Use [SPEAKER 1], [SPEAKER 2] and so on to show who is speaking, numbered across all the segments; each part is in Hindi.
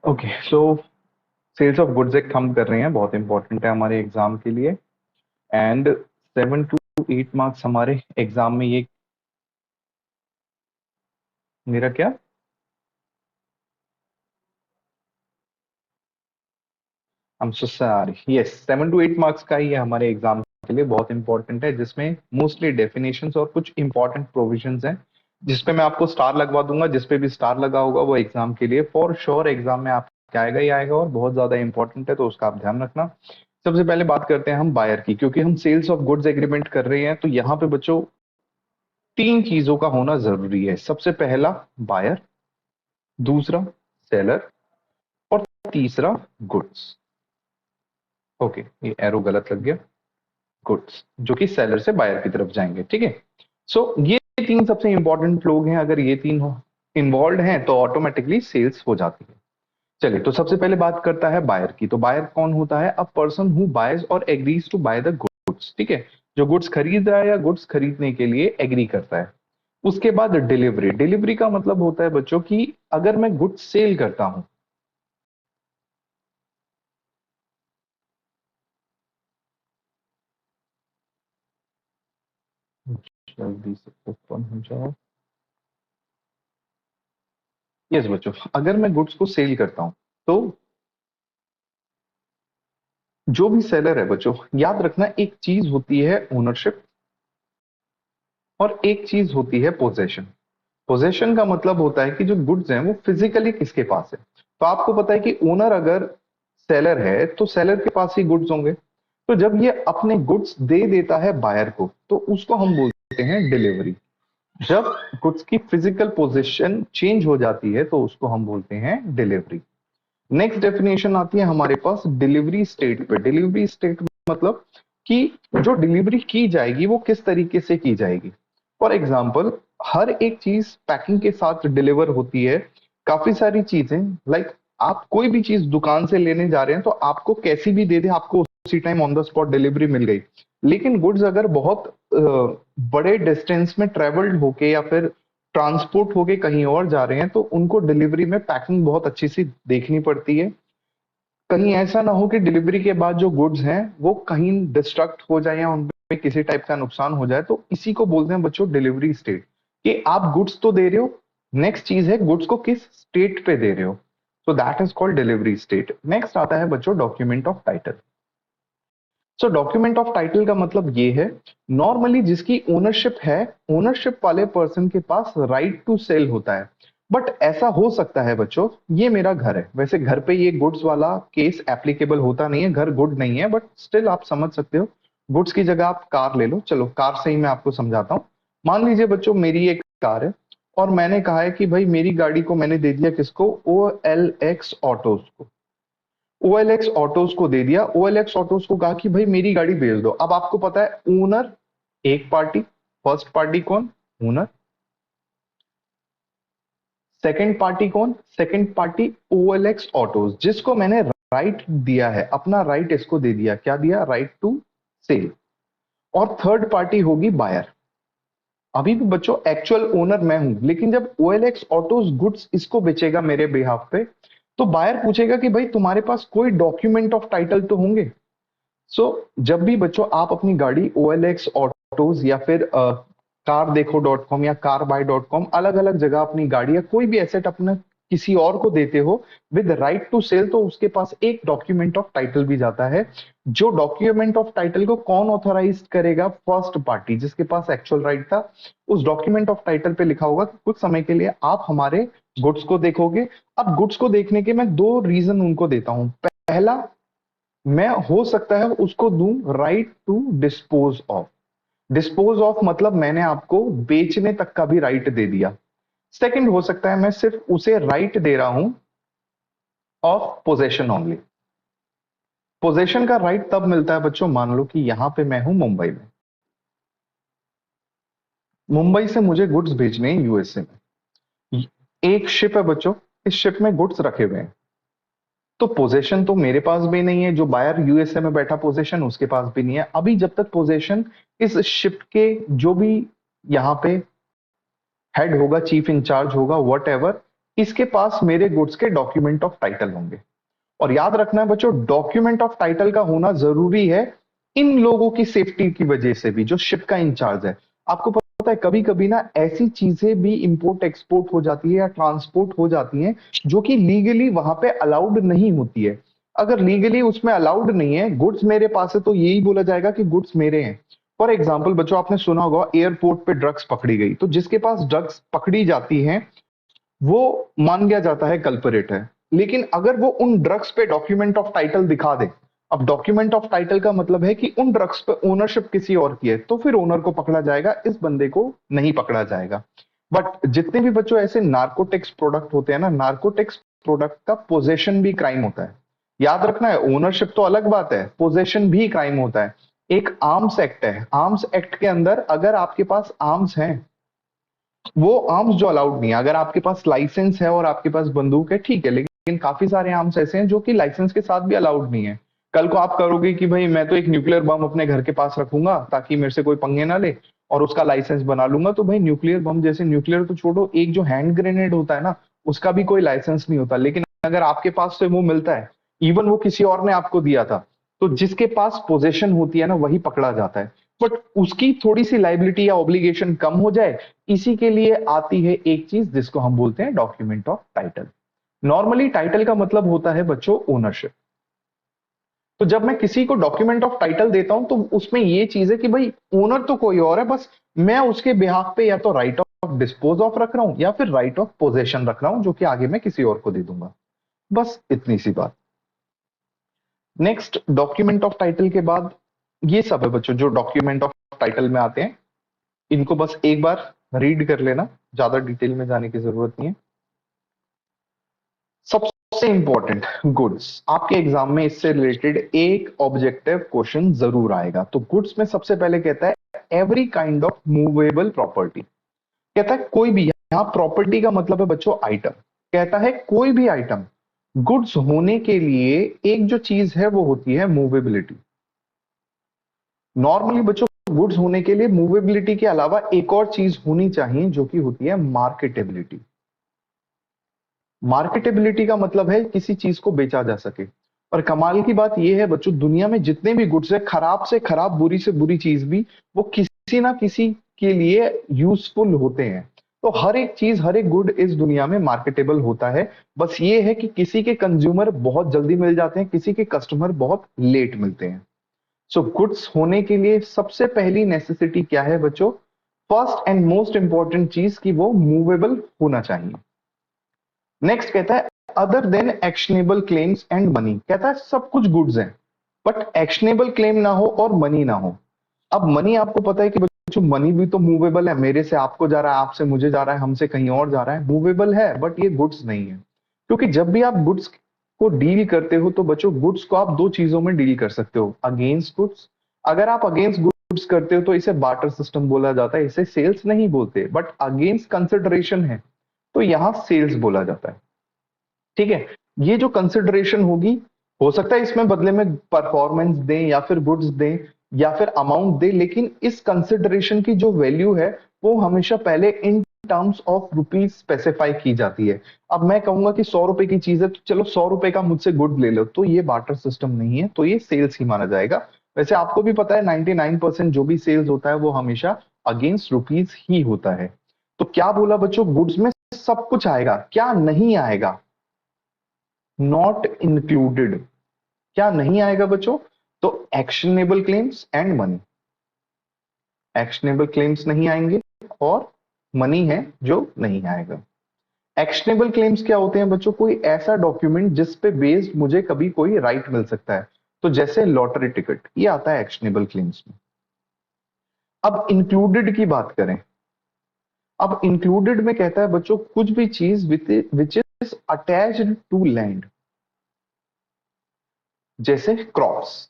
[SPEAKER 1] Okay so sales of goods act हम कर रहे हैं, बहुत इंपॉर्टेंट है हमारे एग्जाम के लिए। एंड 7 to 8 मार्क्स हमारे एग्जाम में ये मेरा क्या हम so sorry yes 7 to 8 marks का ही है हमारे एग्जाम के लिए, बहुत इंपॉर्टेंट है, जिसमें मोस्टली डेफिनेशंस और कुछ इंपॉर्टेंट प्रोविजंस हैं जिसपे मैं आपको स्टार लगवा दूंगा। जिसपे भी स्टार लगा होगा वो एग्जाम के लिए फॉर श्योर एग्जाम में आपके आएगा ही आएगा और बहुत ज्यादा इंपॉर्टेंट है, तो उसका आप ध्यान रखना। सबसे पहले बात करते हैं हम बायर की, क्योंकि हम सेल्स ऑफ गुड्स एग्रीमेंट कर रहे हैं, तो यहाँ पे बच्चों तीन चीजों का होना जरूरी है। सबसे पहला बायर, दूसरा सेलर और तीसरा गुड्स। ओके, ये एरो गलत लग गया। गुड्स जो कि सेलर से बायर की तरफ जाएंगे, ठीक है। सो ये तीन सबसे इंपॉर्टेंट लोग हैं, अगर ये तीन इन्वॉल्व हैं तो ऑटोमेटिकली सेल्स हो जाती है। चलिए, तो सबसे पहले बात करता है बायर की। तो बायर कौन होता है? A person who buys or agrees to buy the goods, ठीक है, जो गुड्स खरीद रहा है या गुड्स खरीदने के लिए एग्री करता है। उसके बाद डिलीवरी। डिलीवरी का मतलब होता है बच्चों कि अगर मैं गुड्स सेल करता हूं, जल्दी से ओपन हो जाओ। यस बच्चों, अगर मैं गुड्स को सेल करता हूं तो जो भी सेलर है बच्चों, याद रखना एक चीज होती है ओनरशिप और एक चीज होती है पोजेशन। पोजेशन का मतलब होता है कि जो गुड्स हैं वो फिजिकली किसके पास है। तो आपको पता है कि ओनर अगर सेलर है तो सेलर के पास ही गुड्स होंगे। तो जब ये अपने गुड्स दे देता है बायर को तो उसको हम बोलते हैं डिलीवरी। जब गुड्स की फिजिकल पोजीशन चेंज हो जाती है तो उसको हम बोलते हैं डिलीवरी। नेक्स्ट डेफिनेशन आती है हमारे पास डिलीवरी स्टेट पे। डिलीवरी स्टेट मतलब कि जो डिलीवरी की जाएगी वो किस तरीके से की जाएगी। फॉर एग्जाम्पल, हर एक चीज पैकिंग के साथ डिलीवर होती है। काफी सारी चीजें लाइक आप कोई भी चीज दुकान से लेने जा रहे हैं तो आपको कैसी भी दे दे, आपको उसी time on the spot delivery मिल गई। लेकिन गुड्स अगर बहुत बड़े डिस्टेंस में ट्रेवल्ड होके या फिर ट्रांसपोर्ट होके कहीं और जा रहे हैं तो उनको डिलीवरी में पैकिंग बहुत अच्छी सी देखनी पड़ती है। कहीं ऐसा ना हो कि डिलीवरी के बाद जो गुड्स हैं वो कहीं डिस्ट्रक्ट हो जाए या उनपे किसी टाइप का नुकसान हो जाए, तो इसी को बोलते हैं बच्चों डिलीवरी स्टेट। कि आप गुड्स तो दे रहे हो, नेक्स्ट चीज है गुड्स को किस स्टेट पे दे रहे हो। So that is called delivery state. Next आता है बच्चों document of title. So document of title का मतलब ये है, नॉर्मली जिसकी ओनरशिप है, ओनरशिप वाले पर्सन के पास राइट टू सेल होता है। बट ऐसा हो सकता है बच्चों, ये मेरा घर है, वैसे घर पे ये गुड्स वाला केस एप्लीकेबल होता नहीं है, घर गुड नहीं है, बट स्टिल आप समझ सकते हो। गुड्स की जगह आप कार ले लो, चलो कार से ही मैं आपको समझाता हूँ। मान लीजिए बच्चों मेरी एक कार है और मैंने कहा है कि भाई मेरी गाड़ी को मैंने दे दिया किसको? OLX ऑटोज को। OLX ऑटोज को दे दिया। OLX ऑटोज को कहा कि भाई मेरी गाड़ी भेज दो। अब आपको पता है ओनर एक पार्टी, फर्स्ट पार्टी कौन? ओनर। सेकंड पार्टी कौन? सेकंड पार्टी OLX ऑटोज, जिसको मैंने राइट दिया है, अपना राइट इसको दे दिया। क्या दिया? Right to sell. और थर्ड पार्टी होगी बायर। अभी भी बच्चों एक्चुअल ओनर मैं हूं, लेकिन जब OLX ऑटोज गुड्स इसको बेचेगा मेरे बिहाफ पे, तो बायर पूछेगा कि भाई तुम्हारे पास कोई डॉक्यूमेंट ऑफ टाइटल तो होंगे। सो जब भी बच्चों आप अपनी गाड़ी OLX ऑटोज या फिर कार देखो .com या कार बाय .com, अलग अलग जगह अपनी गाड़ी या कोई भी एसेट अपना किसी और को देते हो विद राइट टू सेल, तो उसके पास एक डॉक्यूमेंट ऑफ टाइटल भी जाता है। जो डॉक्यूमेंट ऑफ टाइटल को कौन ऑथोराइज करेगा? फर्स्ट पार्टी, जिसके पास एक्चुअल राइट था। उस डॉक्यूमेंट ऑफ टाइटल पे लिखा होगा कि कुछ समय के लिए आप हमारे गुड्स को देखोगे। अब गुड्स को देखने के मैं दो रीजन उनको देता हूं। पहला, मैं हो सकता है उसको दूं right to dispose of. Dispose of मतलब मैंने आपको बेचने तक का भी राइट दे दिया। सेकंड हो सकता है मैं सिर्फ उसे राइट दे रहा हूं ऑफ पोजेशन ओनली। पोजेशन का राइट तब मिलता है बच्चों, मान लो कि यहां पे मैं हूं मुंबई में, मुंबई से मुझे गुड्स भेजने हैं USA में। एक शिप है बच्चों, इस शिप में गुड्स रखे हुए हैं, तो पोजेशन तो मेरे पास भी नहीं है, जो बायर USA में बैठा पोजेशन उसके पास भी नहीं है। अभी जब तक पोजेशन इस शिप के जो भी यहाँ पे हेड होगा, चीफ इंचार्ज होगा, वट एवर, इसके पास मेरे गुड्स के डॉक्यूमेंट ऑफ टाइटल होंगे। और याद रखना है बच्चों, डॉक्यूमेंट ऑफ टाइटल का होना जरूरी है इन लोगों की सेफ्टी की वजह से भी, जो शिप का इंचार्ज है। आपको पता है कभी कभी ना ऐसी चीजें भी इंपोर्ट एक्सपोर्ट हो जाती है या ट्रांसपोर्ट हो जाती हैं जो कि लीगली वहां पे अलाउड नहीं होती है। अगर लीगली उसमें अलाउड नहीं है, गुड्स मेरे पास है, तो यही बोला जाएगा कि गुड्स मेरे हैं। फॉर एग्जाम्पल बच्चों, आपने सुना होगा एयरपोर्ट पे ड्रग्स पकड़ी गई, तो जिसके पास ड्रग्स पकड़ी जाती हैं वो मान लिया जाता है कल्परेट है। लेकिन अगर वो उन ड्रग्स पे डॉक्यूमेंट ऑफ टाइटल दिखा दे, अब डॉक्यूमेंट ऑफ टाइटल का मतलब है कि उन ड्रग्स पे ओनरशिप किसी और की है, तो फिर ओनर को पकड़ा जाएगा, इस बंदे को नहीं पकड़ा जाएगा। बट जितने भी बच्चों ऐसे नार्कोटिक्स प्रोडक्ट होते हैं ना, नार्कोटिक्स प्रोडक्ट का पोजेशन भी क्राइम होता है। याद रखना है, ओनरशिप तो अलग बात है, पोजेशन भी क्राइम होता है। एक आर्म्स एक्ट है, आर्म्स एक्ट के अंदर अगर आपके पास आर्म्स हैं, वो आर्म्स जो अलाउड नहीं है, अगर आपके पास लाइसेंस है और आपके पास बंदूक है ठीक है, लेकिन काफी सारे आर्म्स ऐसे हैं जो कि लाइसेंस के साथ भी अलाउड नहीं है। कल को आप करोगे कि भाई मैं तो एक न्यूक्लियर बम अपने घर के पास रखूंगा ताकि मेरे से कोई पंगे ना ले, और उसका लाइसेंस बना लूंगा, तो भाई न्यूक्लियर बम जैसे, न्यूक्लियर तो छोड़ो, एक जो हैंड ग्रेनेड होता है ना, उसका भी कोई लाइसेंस नहीं होता। लेकिन अगर आपके पास से वो मिलता है, इवन वो किसी और ने आपको दिया था, तो जिसके पास पोजेशन होती है ना वही पकड़ा जाता है। बट उसकी थोड़ी सी लाइबिलिटी या ऑब्लिगेशन कम हो जाए, इसी के लिए आती है एक चीज जिसको हम बोलते हैं document of title. Normally title का मतलब होता है बच्चों ओनरशिप। तो जब मैं किसी को डॉक्यूमेंट ऑफ टाइटल देता हूं तो उसमें ये चीज है कि भाई ओनर तो कोई और है, बस मैं उसके बिहाफ पे या तो राइट ऑफ डिस्पोज ऑफ रख रहा हूं या फिर राइट ऑफ पोजेशन रख रहा हूं, जो कि आगे मैं किसी और को दे दूंगा। बस इतनी सी बात। नेक्स्ट, डॉक्यूमेंट ऑफ टाइटल के बाद ये सब है बच्चों जो डॉक्यूमेंट ऑफ टाइटल में आते हैं। इनको बस एक बार रीड कर लेना, ज्यादा डिटेल में जाने की जरूरत नहीं है। सबसे इंपॉर्टेंट, गुड्स। आपके एग्जाम में इससे रिलेटेड एक ऑब्जेक्टिव क्वेश्चन जरूर आएगा। तो गुड्स में सबसे पहले कहता है every kind of movable property. कहता है कोई भी, यहां प्रॉपर्टी का मतलब है बच्चों आइटम। कहता है कोई भी आइटम, गुड्स होने के लिए एक जो चीज है वो होती है मूवेबिलिटी। नॉर्मली बच्चों गुड्स होने के लिए मूवेबिलिटी के अलावा एक और चीज होनी चाहिए जो कि होती है मार्केटेबिलिटी। मार्केटेबिलिटी का मतलब है किसी चीज को बेचा जा सके। और कमाल की बात यह है बच्चों, दुनिया में जितने भी गुड्स है, खराब से खराब, बुरी से बुरी चीज भी, वो किसी ना किसी के लिए यूजफुल होते हैं। तो हर एक चीज, हर एक गुड इस दुनिया में मार्केटेबल होता है। बस ये है कि किसी के कंज्यूमर बहुत जल्दी मिल जाते हैं, किसी के कस्टमर बहुत लेट मिलते हैं। सो गुड्स होने के लिए सबसे पहली नेसेसिटी क्या है बच्चों? फर्स्ट एंड मोस्ट इंपॉर्टेंट चीज कि वो मूवेबल होना चाहिए। नेक्स्ट कहता है other than actionable claims and money. कहता है सब कुछ गुड्स हैं बट एक्शनेबल क्लेम ना हो और मनी ना हो। अब मनी, आपको पता है कि बच्चों मनी भी तो मूवेबल है, मेरे से आपको जा रहा है, आपसे मुझे जा रहा है, हमसे कहीं और जा रहा है, मूवेबल है, बट ये गुड्स नहीं है। क्योंकि जब भी आप गुड्स को डील करते हो तो बच्चों गुड्स को आप दो चीजों में डील कर सकते हो, अगेंस्ट गुड्स। अगर आप अगेंस्ट गुड्स करते हो तो इसे बार्टर सिस्टम बोला जाता है, इसे सेल्स नहीं बोलते। बट अगेंस्ट कंसिडरेशन है तो यहां सेल्स बोला जाता है। ठीक है, ये जो कंसिडरेशन होगी, हो सकता है इसमें बदले में परफॉर्मेंस दें या फिर गुड्स दें या फिर अमाउंट दें, लेकिन इस कंसिडरेशन की जो वैल्यू है वो हमेशा पहले in terms of rupees specify की जाती है। अब मैं कहूंगा कि 100 रुपए की चीज है तो चलो 100 रुपए का मुझसे गुड ले लो, तो ये बार्टर सिस्टम नहीं है, तो ये सेल्स ही माना जाएगा। वैसे आपको भी पता है 99% जो भी सेल्स होता है वो हमेशा अगेंस्ट रुपीज ही होता है। तो क्या बोला बच्चों, गुड्स में सब कुछ आएगा, क्या नहीं आएगा? Not included. क्या नहीं आएगा बच्चों? तो actionable claims and money. Actionable claims नहीं आएंगे और मनी है जो नहीं आएगा। एक्शनेबल क्लेम्स क्या होते हैं बच्चों? कोई ऐसा डॉक्यूमेंट जिस पे बेस्ड मुझे कभी कोई राइट मिल सकता है, तो जैसे लॉटरी टिकट, ये आता है एक्शनेबल क्लेम्स में। अब इंक्लूडेड की बात करें, अब इंक्लूडेड में कहता है बच्चों कुछ भी चीज which is attached to land, जैसे क्रॉप्स।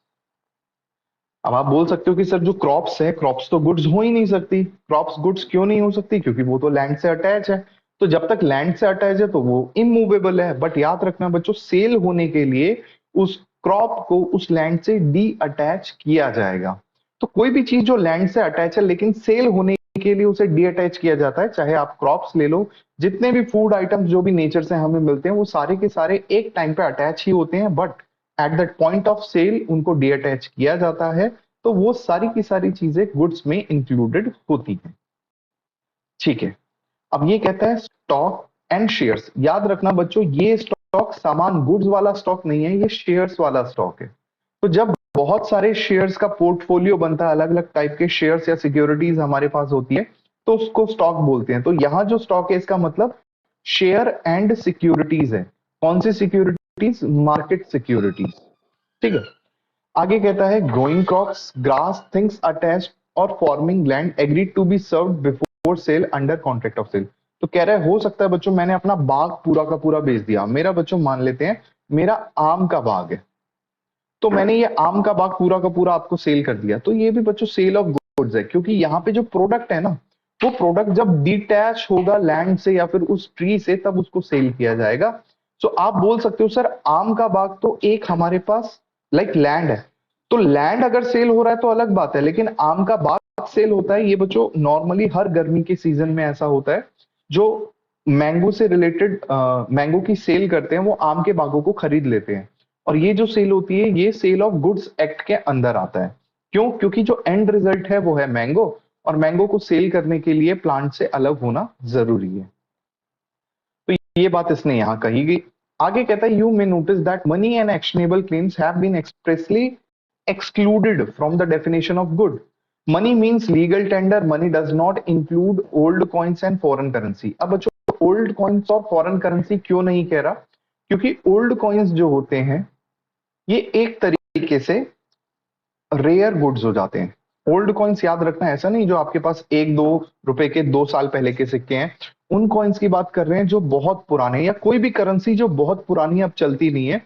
[SPEAKER 1] अब आप बोल सकते हो कि सर जो क्रॉप्स है, क्रॉप्स तो गुड्स हो ही नहीं सकती। क्रॉप्स गुड्स क्यों नहीं हो सकती? क्योंकि वो तो लैंड से अटैच है। तो जब तक लैंड से अटैच है तो वो इमूवेबल है। बट याद रखना बच्चों, सेल होने के लिए उस क्रॉप को उस लैंड से डी अटैच किया जाएगा। तो कोई भी चीज जो लैंड से अटैच है लेकिन सेल होने के लिए उसे डीअटैच किया जाता है। चाहे आप क्रॉप्स ले लो, जितने भी फूड आइटम्स जो भी नेचर से हमें मिलते हैं वो सारे के सारे एक टाइम पे अटैच ही होते हैं, but at that point of sale उनको डीअटैच किया जाता है। तो वो सारी की सारी चीजें गुड्स में इंक्लूडेड होती हैं। ठीक है, अब ये कहता है स्टॉक एंड शेयर्स। याद रखना बच्चों, ये स्टॉक सामान गुड्स वाला स्टॉक नहीं है, ये शेयर्स वाला स्टॉक है। तो जब बहुत सारे शेयर्स का पोर्टफोलियो बनता है, अलग अलग टाइप के शेयर्स या सिक्योरिटीज हमारे पास होती है, तो उसको स्टॉक बोलते हैं। तो यहाँ जो स्टॉक है इसका मतलब शेयर एंड सिक्योरिटीज है। कौन सी सिक्योरिटीज? Market securities. ठीक है, आगे कहता है growing crops, grass, things attached और forming land agreed to be served before sale under contract of sale. तो कह रहा है हो सकता है बच्चों मैंने अपना बाग पूरा का पूरा बेच दिया। मेरा बच्चों मान लेते हैं मेरा आम का बाग है, तो मैंने ये आम का बाग पूरा का पूरा आपको सेल कर दिया, तो ये भी बच्चों सेल ऑफ गुड्स है, क्योंकि यहाँ पे जो प्रोडक्ट है ना, वो प्रोडक्ट जब डिटैच होगा लैंड से या फिर उस ट्री से तब उसको सेल किया जाएगा। सो आप बोल सकते हो सर आम का बाग तो एक हमारे पास लाइक लैंड है, तो लैंड अगर सेल हो रहा है तो अलग बात है, लेकिन आम का बाग सेल होता है। ये बच्चों नॉर्मली हर गर्मी के सीजन में ऐसा होता है, जो मैंगो से रिलेटेड मैंगो की सेल करते हैं वो आम के बागों को खरीद लेते हैं, और ये जो सेल होती है ये सेल ऑफ गुड्स एक्ट के अंदर आता है। क्यों? क्योंकि जो एंड रिजल्ट है वो है मैंगो, और मैंगो को सेल करने के लिए प्लांट से अलग होना जरूरी है। तो ये बात इसने यहां कही गई। आगे कहता है you may notice that money and actionable claims have been expressly excluded from the definition of good. Money means legal tender. Money does not include old coins and foreign currency. अब बच्चों old coins और foreign currency क्यों नहीं कह रहा? क्योंकि old coins जो होते हैं ये एक तरीके से रेयर गुड्स हो जाते हैं। ओल्ड कॉइन्स याद रखना, ऐसा नहीं जो आपके पास 1-2 रुपए के 2 साल पहले के सिक्के हैं, उन कॉइन्स की बात कर रहे हैं जो बहुत पुराने, या कोई भी करेंसी जो बहुत पुरानी अब चलती नहीं है,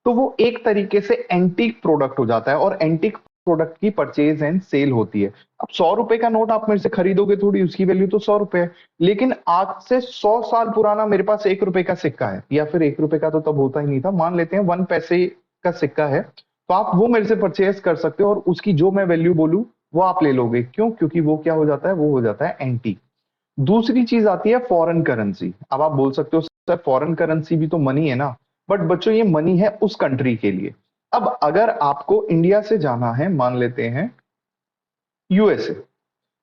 [SPEAKER 1] तो वो एक तरीके से एंटीक प्रोडक्ट हो जाता है, और एंटीक प्रोडक्ट की परचेज एंड सेल होती है। अब 100 रुपए का नोट आप मेरे से खरीदोगे थोड़ी, उसकी वैल्यू तो 100 रुपए है, लेकिन आज से 100 साल पुराना मेरे पास 1 रुपए का सिक्का है, या फिर 1 रुपए का तो तब होता ही नहीं था, मान लेते हैं 1 पैसे का सिक्का है, तो आप वो मेरे से परचेज कर सकते हो, और उसकी जो मैं वैल्यू बोलूं वो आप ले लोगे। क्यों? क्योंकि वो क्या हो जाता है, वो हो जाता है एंटी। दूसरी चीज आती है फॉरेन करेंसी। अब आप बोल सकते हो सर फॉरेन करेंसी भी तो मनी है ना, बट बच्चों ये मनी है उस कंट्री के लिए। अब अगर आपको इंडिया से जाना है, मान लेते हैं यूएसए,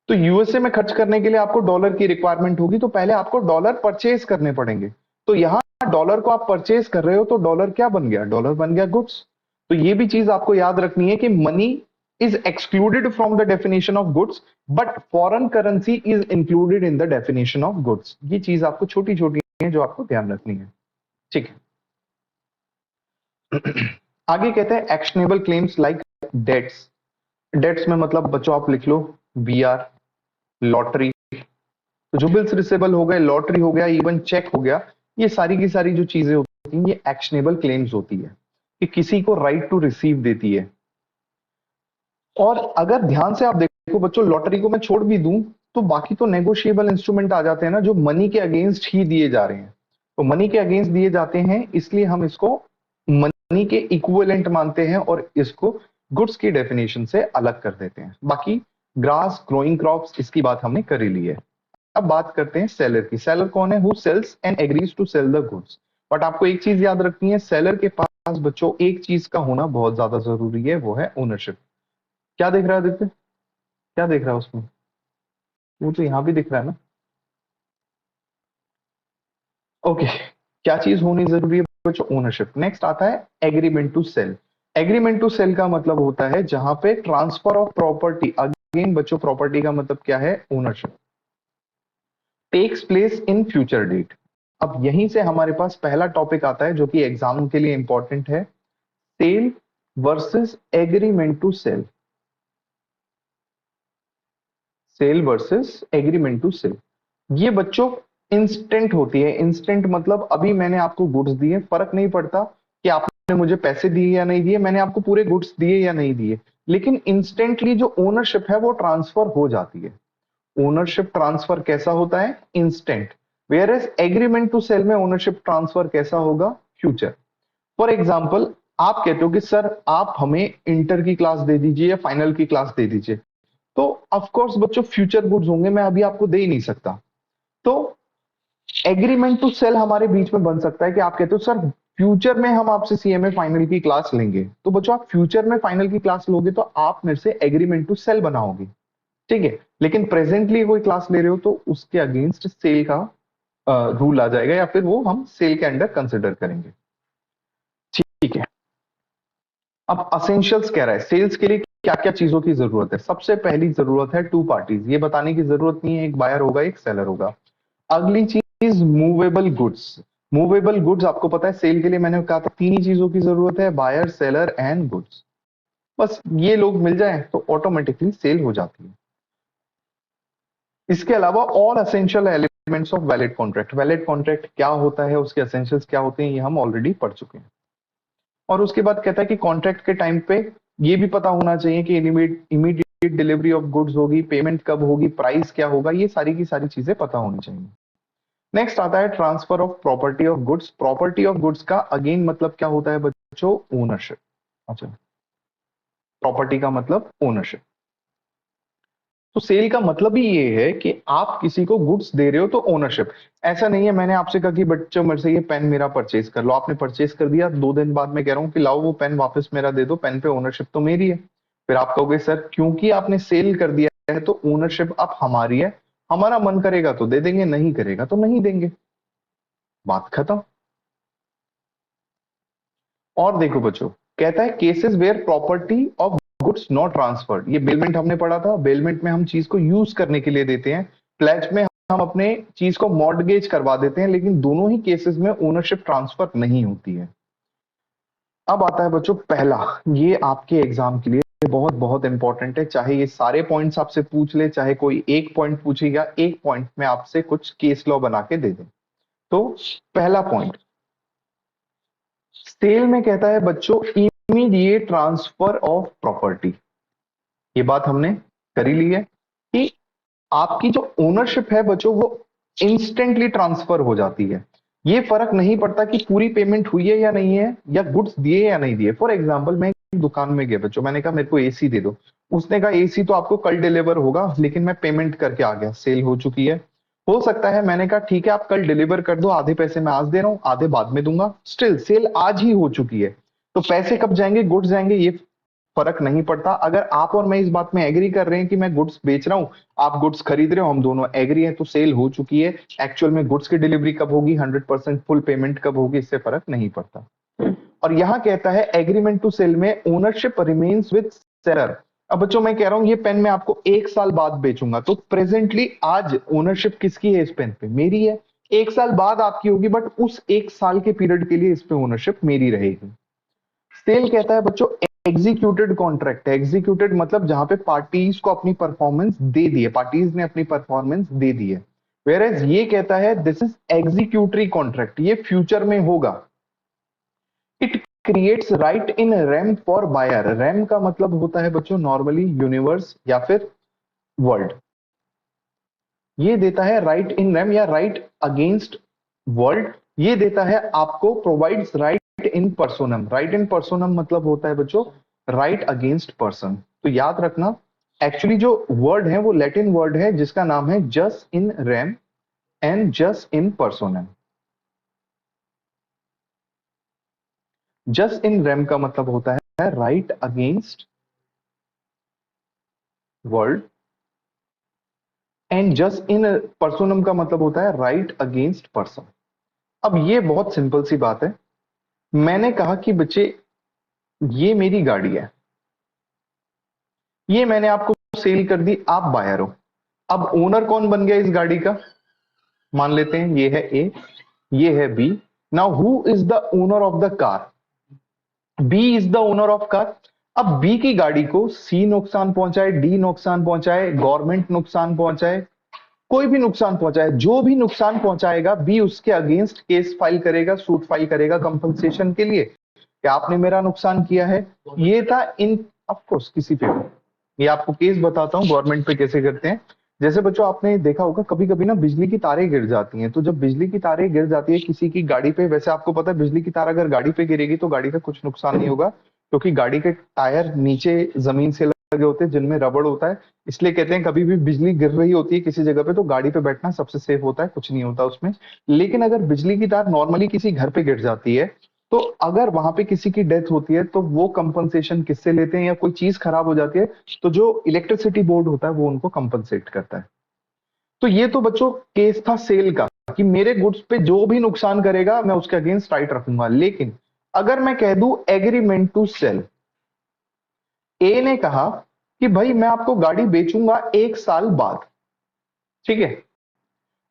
[SPEAKER 1] तो यूएसए में खर्च करने के लिए आपको डॉलर की रिक्वायरमेंट होगी, तो पहले आपको डॉलर परचेज करने पड़ेंगे। तो यहां डॉलर को आप परचेज कर रहे हो, तो डॉलर क्या बन गया? डॉलर बन गया गुड्स। तो ये भी चीज आपको याद रखनी है कि money is excluded from the definition of goods, but foreign currency is included in the definition of goods. ये चीज आपको छोटी छोटी है जो आपको ध्यान रखनी है। ठीक है, आगे कहते हैं actionable claims like debts. Debts में मतलब बच्चों आप लिख लो बीआर, लॉटरी, तो जो बिल्स रिसेबल हो गए, लॉटरी हो गया, इवन चेक हो गया, ये सारी की सारी जो चीजें होती हैं ये एक्शनेबल क्लेम्स होती है, कि किसी को राइट टू रिसीव देती है। और अगर ध्यान से आप देखो बच्चों, लॉटरी को मैं छोड़ भी दूं तो बाकी तो नेगोशिएबल इंस्ट्रूमेंट आ जाते हैं ना, जो मनी के अगेंस्ट ही दिए जा रहे हैं। तो मनी के अगेंस्ट दिए जाते हैं, इसलिए हम इसको मनी के इक्विवेलेंट मानते हैं, और इसको गुड्स की डेफिनेशन से अलग कर देते हैं। बाकी ग्रास, ग्रोइंग क्रॉप्स, इसकी बात हमने कर ही ली है। अब बात करते हैं सेलर की। सेलर कौन है? Who sells and agrees to sell the goods. But आपको एक चीज याद रखनी है, सेलर के पास बच्चों एक चीज का होना बहुत ज्यादा जरूरी है, वो है ओनरशिप। क्या देख रहा है आदित्य? क्या देख रहा है उसमें? वो तो यहाँ भी दिख रहा है ना। ओके, क्या चीज होनी जरूरी है बच्चों? ओनरशिप। नेक्स्ट आता है agreement to sell. Agreement to sell का मतलब होता है जहां पे ट्रांसफर ऑफ प्रॉपर्टी, अगेन बच्चों प्रॉपर्टी का मतलब क्या है? Ownership, takes place in future date. अब यहीं से हमारे पास पहला टॉपिक आता है जो कि एग्जाम के लिए इंपॉर्टेंट है, sale versus agreement to sell. Sale versus agreement to sell, ये बच्चों इंस्टेंट होती है। इंस्टेंट मतलब अभी मैंने आपको गुड्स दिए, फर्क नहीं पड़ता कि आपने मुझे पैसे दिए या नहीं दिए, मैंने आपको पूरे गुड्स दिए या नहीं दिए, लेकिन इंस्टेंटली जो ओनरशिप है वो ट्रांसफर हो जाती है। ओनरशिप ट्रांसफर कैसा होता है? Instant. Whereas agreement to sell में ओनरशिप ट्रांसफर कैसा होगा? फ्यूचर। फॉर एग्जाम्पल, आप कहते हो कि सर आप हमें इंटर की क्लास दे दीजिए या फाइनल की क्लास दे दीजिए, तो ऑफ कोर्स बच्चों फ्यूचर गुड्स होंगे, मैं अभी आपको दे ही नहीं सकता। तो एग्रीमेंट टू सेल हमारे बीच में बन सकता है कि आप कहते हो सर फ्यूचर में हम आपसे सीएमए फाइनल की क्लास लेंगे, तो बच्चों आप फ्यूचर में फाइनल की क्लास लोगे तो आप मेरे से एग्रीमेंट टू सेल बनाओगे, ठीक है। लेकिन प्रेजेंटली कोई क्लास ले रहे हो तो उसके अगेंस्ट सेल का रूल आ जाएगा, या फिर वो हम सेल के अंडर कंसिडर करेंगे, ठीक है। अब असेंशियल्स कह रहा है सेल्स के लिए क्या क्या चीजों की जरूरत है। सबसे पहली जरूरत है टू पार्टीज, ये बताने की जरूरत नहीं है, एक बायर होगा एक सेलर होगा। अगली चीज मूवेबल गुड्स। मूवेबल गुड्स आपको पता है सेल के लिए मैंने कहा था तीन ही चीजों की जरूरत है, बायर सेलर एंड गुड्स। बस ये लोग मिल जाए तो ऑटोमेटिकली सेल हो जाती है। इसके अलावा और essential elements of valid contract. Valid contract क्या होता है, उसके असेंशियल्स क्या होते हैं, ये हम ऑलरेडी पढ़ चुके हैं। और उसके बाद कहता है कि कॉन्ट्रैक्ट के टाइम पे ये भी पता होना चाहिए कि इमीडिएट डिलीवरी ऑफ गुड्स होगी, पेमेंट कब होगी, प्राइस क्या होगा, ये सारी की सारी चीजें पता होनी चाहिए। नेक्स्ट आता है transfer of property of goods. Property of goods का अगेन मतलब क्या होता है बच्चों, ओनरशिप। अच्छा, प्रॉपर्टी का मतलब ओनरशिप। तो सेल का मतलब ही ये है कि आप किसी को गुड्स दे रहे हो तो ओनरशिप। ऐसा नहीं है मैंने आपसे कहा कि बच्चों मेरे से ये पेन मेरा परचेज कर लो, आपने परचेज कर दिया, 2 दिन बाद मैं कह रहा हूँ कि लाओ वो पेन वापस मेरा दे दो, पेन पे ओनरशिप तो मेरी है। फिर आप कहोगे सर क्योंकि आपने सेल कर दिया है तो ओनरशिप अब हमारी है, हमारा मन करेगा तो दे देंगे, नहीं करेगा तो नहीं देंगे, बात खत्म। और देखो बच्चों कहता है cases where property of goods not transferred. ये बेलमेंट हमने पढ़ा था, बेलमेंट में हम चीज को यूज करने के लिए देते हैं, प्लेज में हम अपने चीज को मॉर्टगेज करवा देते हैं, लेकिन दोनों ही केसेस में ओनरशिप ट्रांसफर नहीं होती है। अब आता है बच्चों पहला, ये आपके एग्जाम के लिए बहुत बहुत इंपॉर्टेंट है, चाहे ये सारे पॉइंट्स आपसे पूछ ले, चाहे कोई एक पॉइंट पूछेगा, एक पॉइंट में आपसे कुछ केस लॉ बना के दे दे। तो पहला पॉइंट सेल में कहता है बच्चों इमीडिएट ट्रांसफर ऑफ प्रॉपर्टी। ये बात हमने करी ली है कि आपकी जो ओनरशिप है बच्चों वो इंस्टेंटली ट्रांसफर हो जाती है। ये फर्क नहीं पड़ता कि पूरी पेमेंट हुई है या नहीं है, या गुड्स दिए या नहीं दिए। फॉर एग्जांपल मैं एक दुकान में गया बच्चों, मैंने कहा मेरे को एसी दे दो, उसने कहा एसी तो आपको कल डिलीवर होगा, लेकिन मैं पेमेंट करके आ गया, सेल हो चुकी है। हो सकता है मैंने कहा ठीक है आप कल डिलीवर कर दो, आधे पैसे मैं आज दे रहा हूं आधे बाद में दूंगा, स्टिल सेल आज ही हो चुकी है। तो पैसे कब जाएंगे, गुड्स जाएंगे, ये फर्क नहीं पड़ता। अगर आप और मैं इस बात में एग्री कर रहे हैं कि मैं गुड्स बेच रहा हूं, आप गुड्स खरीद रहे हो, हम दोनों एग्री हैं, तो सेल हो चुकी है। एक्चुअल में गुड्स की डिलीवरी कब होगी, 100% फुल पेमेंट कब होगी, इससे फर्क नहीं पड़ता। और यहां कहता है एग्रीमेंट टू सेल में ओनरशिप रिमेन्स विद सेलर। अब बच्चों मैं कह रहा हूं ये पेन मैं आपको 1 साल बाद बेचूंगा, तो प्रेजेंटली आज ओनरशिप किसकी है इस पेन पे, मेरी है। 1 साल बाद आपकी होगी, बट उस 1 साल के पीरियड के लिए इस पे ओनरशिप मेरी रहेगी। सेल कहता है बच्चों एग्जीक्यूटेड कॉन्ट्रैक्ट है। एग्जीक्यूटेड मतलब जहां पे पार्टीज को अपनी परफॉर्मेंस दे दी है, पार्टीज ने अपनी परफॉर्मेंस दे दी है। वेयर ये कहता है दिस इज एग्जीक्यूटरी कॉन्ट्रैक्ट, ये फ्यूचर में होगा। It creates right in rem for buyer. Rem का मतलब होता है बच्चों नॉर्मली यूनिवर्स या फिर वर्ल्ड। ये देता है राइट इन रैम या राइट अगेंस्ट वर्ल्ड। ये देता है आपको प्रोवाइड्स राइट इन पर्सोनम। राइट इन पर्सोनम मतलब होता है बच्चों राइट अगेंस्ट पर्सन। तो याद रखना एक्चुअली जो वर्ड है वो लैटिन वर्ड है जिसका नाम है जस इन रैम एंड जस इन पर्सोनम। जस इन रैम का मतलब होता है right against world, and just in personam का मतलब होता है राइट अगेंस्ट पर्सन। अब ये बहुत सिंपल सी बात है। मैंने कहा कि बच्चे ये मेरी गाड़ी है, ये मैंने आपको सेल कर दी, आप बायर हो। अब ओनर कौन बन गया इस गाड़ी का, मान लेते हैं ये है ए, ये है B. Now who is the owner of the car, B is the owner of car. अब बी की गाड़ी को सी नुकसान पहुंचाए, डी नुकसान पहुंचाए, गवर्नमेंट नुकसान पहुंचाए, कोई भी नुकसान पहुंचाए, जो भी नुकसान पहुंचाएगा बी उसके अगेंस्ट केस फाइल करेगा, सूट फाइल करेगा कंपनसेशन के लिए कि आपने मेरा नुकसान किया है। ये था इन ऑफ कोर्स किसी पे भी। ये आपको केस बताता हूं गवर्नमेंट पे कैसे करते हैं। जैसे बच्चों आपने देखा होगा कभी कभी ना बिजली की तारें गिर जाती हैं, तो जब बिजली की तारें गिर जाती है किसी की गाड़ी पे, वैसे आपको पता है बिजली की तार अगर गाड़ी पे गिरेगी तो गाड़ी का कुछ नुकसान नहीं होगा, क्योंकि गाड़ी के टायर नीचे जमीन से लगे होते हैं जिनमें रबड़ होता है, इसलिए कहते हैं कभी भी बिजली गिर रही होती है किसी जगह पे तो गाड़ी पे बैठना सबसे सेफ होता है, कुछ नहीं होता उसमें। लेकिन अगर बिजली की तार नॉर्मली किसी घर पे गिर जाती है, तो अगर वहां पे किसी की डेथ होती है तो वो कंपनसेशन किससे लेते हैं, या कोई चीज खराब हो जाती है तो जो इलेक्ट्रिसिटी बोर्ड होता है वो उनको कंपनसेट करता है। तो ये तो बच्चों केस था सेल का, कि मेरे गुड्स पे जो भी नुकसान करेगा मैं उसके अगेंस्ट राइट रखूंगा। लेकिन अगर मैं कह दूं एग्रीमेंट टू सेल, ए ने कहा कि भाई मैं आपको गाड़ी बेचूंगा 1 साल बाद, ठीक है,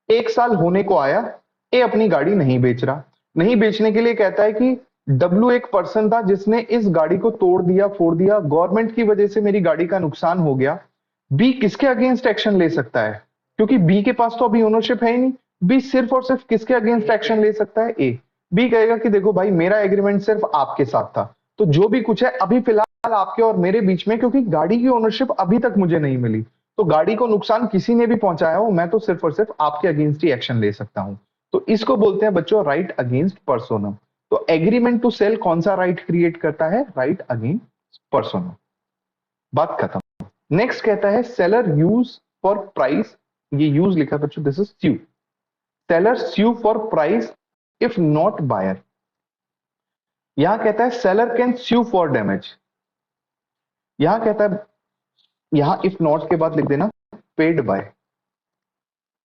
[SPEAKER 1] 1 साल होने को आया, ए अपनी गाड़ी नहीं बेच रहा, नहीं बेचने के लिए कहता है कि डब्ल्यू एक पर्सन था जिसने इस गाड़ी को तोड़ दिया फोड़ दिया, गवर्नमेंट की वजह से मेरी गाड़ी का नुकसान हो गया। बी किसके अगेंस्ट एक्शन ले सकता है, क्योंकि बी के पास तो अभी ओनरशिप है ही नहीं। बी सिर्फ और सिर्फ किसके अगेंस्ट एक्शन ले सकता है, ए। बी कहेगा कि देखो भाई मेरा एग्रीमेंट सिर्फ आपके साथ था, तो जो भी कुछ है अभी फिलहाल आपके और मेरे बीच में, क्योंकि गाड़ी की ओनरशिप अभी तक मुझे नहीं मिली, तो गाड़ी को नुकसान किसी ने भी पहुंचाया हो मैं तो सिर्फ और सिर्फ आपके अगेंस्ट ही एक्शन ले सकता हूं। तो इसको बोलते हैं बच्चों राइट अगेंस्ट पर्सोनम। तो एग्रीमेंट टू सेल कौन सा राइट क्रिएट करता है, राइट अगेंस्ट पर्सोनम। बात खत्म। नेक्स्ट कहता है सेलर यूज फॉर प्राइस, ये यूज लिखा है बच्चों, this is sue. Seller sue for price if not buyer. यहां कहता है seller can sue for damage. यहां कहता है, यहां इफ नॉट के बाद लिख देना पेड बाय।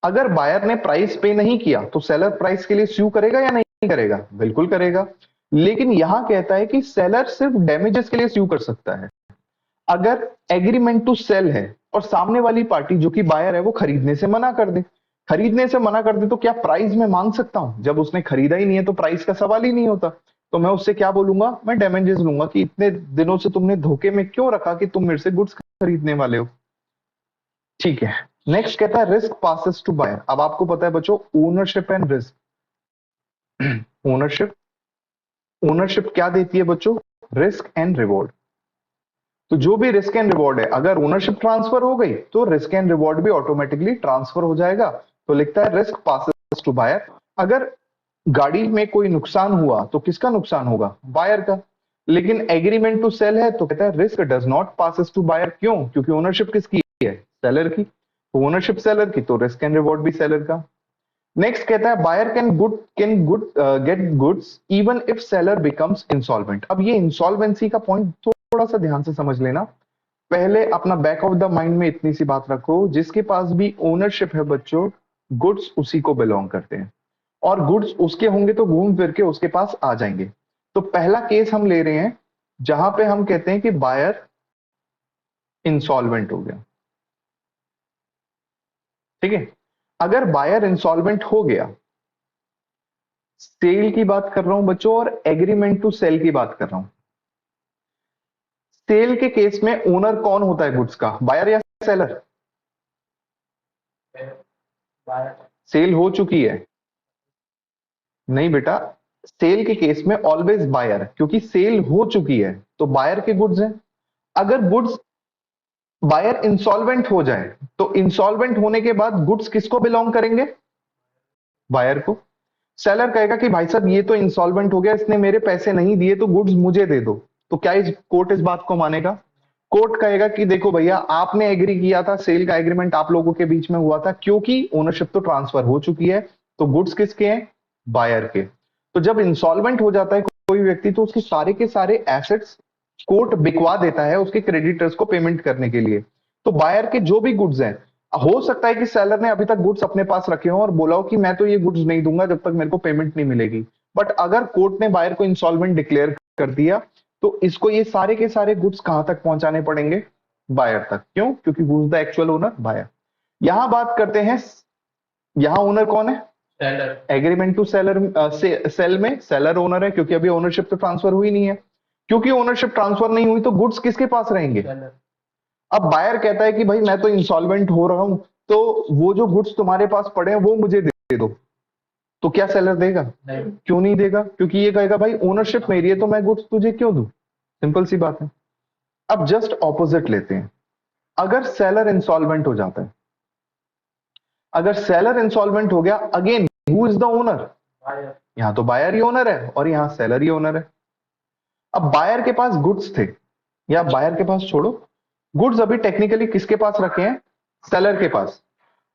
[SPEAKER 1] अगर बायर ने प्राइस पे नहीं किया तो सेलर प्राइस के लिए स्यू करेगा या नहीं करेगा, बिल्कुल करेगा। लेकिन यहां कहता है कि सेलर सिर्फ डैमेजेस के लिए स्यू कर सकता है। अगर एग्रीमेंट टू सेल है और सामने वाली पार्टी जो कि बायर है वो खरीदने से मना कर दे, खरीदने से मना कर दे तो क्या प्राइस मैं मांग सकता हूं? जब उसने खरीदा ही नहीं है तो प्राइस का सवाल ही नहीं होता। तो मैं उससे क्या बोलूंगा, मैं डैमेजेस लूंगा कि इतने दिनों से तुमने धोखे में क्यों रखा कि तुम मेरे से गुड्स खरीदने वाले हो। ठीक है। नेक्स्ट कहता है रिस्क पासेस टू बायर। अब आपको पता है बच्चों ownership and risk. Ownership, ownership क्या देती है बच्चों, रिस्क एंड रिवॉर्ड। तो जो भी रिस्क एंड रिवॉर्ड है, अगर ओनरशिप ट्रांसफर हो गई तो रिस्क एंड रिवॉर्ड भी ऑटोमेटिकली ट्रांसफर हो जाएगा। तो लिखता है रिस्क पासेस टू बायर। अगर गाड़ी में कोई नुकसान हुआ तो किसका नुकसान होगा, बायर का। लेकिन एग्रीमेंट टू सेल है तो कहता है risk does not passes to buyer. क्यों? क्योंकि ओनरशिप किसकी है, सेलर की। तो ओनरशिप सेलर की तो रिस्क एंड रिवॉर्ड भी सेलर का। नेक्स्ट कहता है buyer can good get goods even if seller becomes insolvent. अब ये इंसॉल्वेंसी का पॉइंट थोड़ा सा ध्यान से समझ लेना। पहले अपना बैक ऑफ द माइंड में इतनी सी बात रखो, जिसके पास भी ओनरशिप है बच्चों, गुड्स उसी को बिलोंग करते हैं, और गुड्स उसके होंगे तो घूम फिर के उसके पास आ जाएंगे। तो पहला केस हम ले रहे हैं जहां पे हम कहते हैं कि बायर इंसॉल्वेंट हो गया, ठीक है। अगर बायर इंसॉल्वेंट हो गया, सेल की बात कर रहा हूं बच्चों और एग्रीमेंट टू सेल की बात कर रहा हूं। सेल के केस में ओनर कौन होता है गुड्स का, बायर या सेलर? सेल हो चुकी है, नहीं बेटा, सेल के केस में ऑलवेज बायर, क्योंकि सेल हो चुकी है तो बायर के गुड्स हैं। अगर गुड्स, बायर इंसॉल्वेंट हो जाए तो इंसॉल्वेंट होने के बाद गुड्स किसको बिलोंग करेंगे, बायर को। सेलर कहेगा कि भाई साहब ये तो इंसॉल्वेंट हो गया, इसने मेरे पैसे नहीं दिए तो गुड्स मुझे दे दो। तो क्या इस कोर्ट इस बात को मानेगा? कोर्ट कहेगा कि देखो भैया आपने एग्री किया था, सेल का एग्रीमेंट आप लोगों के बीच में हुआ था, क्योंकि ओनरशिप तो ट्रांसफर हो चुकी है, तो गुड्स किसके हैं, बायर के। तो जब इंसॉल्वेंट हो जाता है कोई व्यक्ति तो उसके सारे एसेट्स कोर्ट बिकवा देता है उसके क्रेडिटर्स को पेमेंट करने के लिए। तो बायर के जो भी गुड्स हैं, हो सकता है कि सेलर ने अभी तक गुड्स अपने पास रखे हो और बोला हो कि मैं तो ये गुड्स नहीं दूंगा जब तक मेरे को पेमेंट नहीं मिलेगी। बट अगर कोर्ट ने बायर को इंसॉल्वेंट डिक्लेयर कर दिया तो इसको ये सारे के सारे गुड्स कहां तक पहुंचाने पड़ेंगे, बायर तक। क्यों? क्योंकि who is the actual owner, buyer. यहां बात करते हैं, यहां ओनर कौन है, seller. Agreement to seller sale में सेलर ओनर है, क्योंकि अभी ओनरशिप तो ट्रांसफर हुई नहीं है। क्योंकि ओनरशिप ट्रांसफर नहीं हुई तो गुड्स किसके पास रहेंगे, सेलर। अब बायर कहता है कि भाई मैं तो इंसॉल्वेंट हो रहा हूं, तो वो जो गुड्स तुम्हारे पास पड़े हैं वो मुझे दे दो। तो क्या सेलर देगा, नहीं। क्यों नहीं देगा? क्योंकि ये कहेगा भाई ओनरशिप मेरी है तो मैं गुड्स तुझे क्यों दूं, सिंपल सी बात है। अब जस्ट ऑपोजिट लेते हैं, अगर सेलर इंसॉल्वेंट हो जाता है, अगर सेलर इंसॉल्वेंट हो गया, again who is the owner, यहां तो बायर ही ओनर है और यहां सेलर ही ओनर है। अब बायर के पास गुड्स थे, या बायर के पास छोड़ो, गुड्स अभी टेक्निकली किसके पास रखे हैं? सेलर के पास।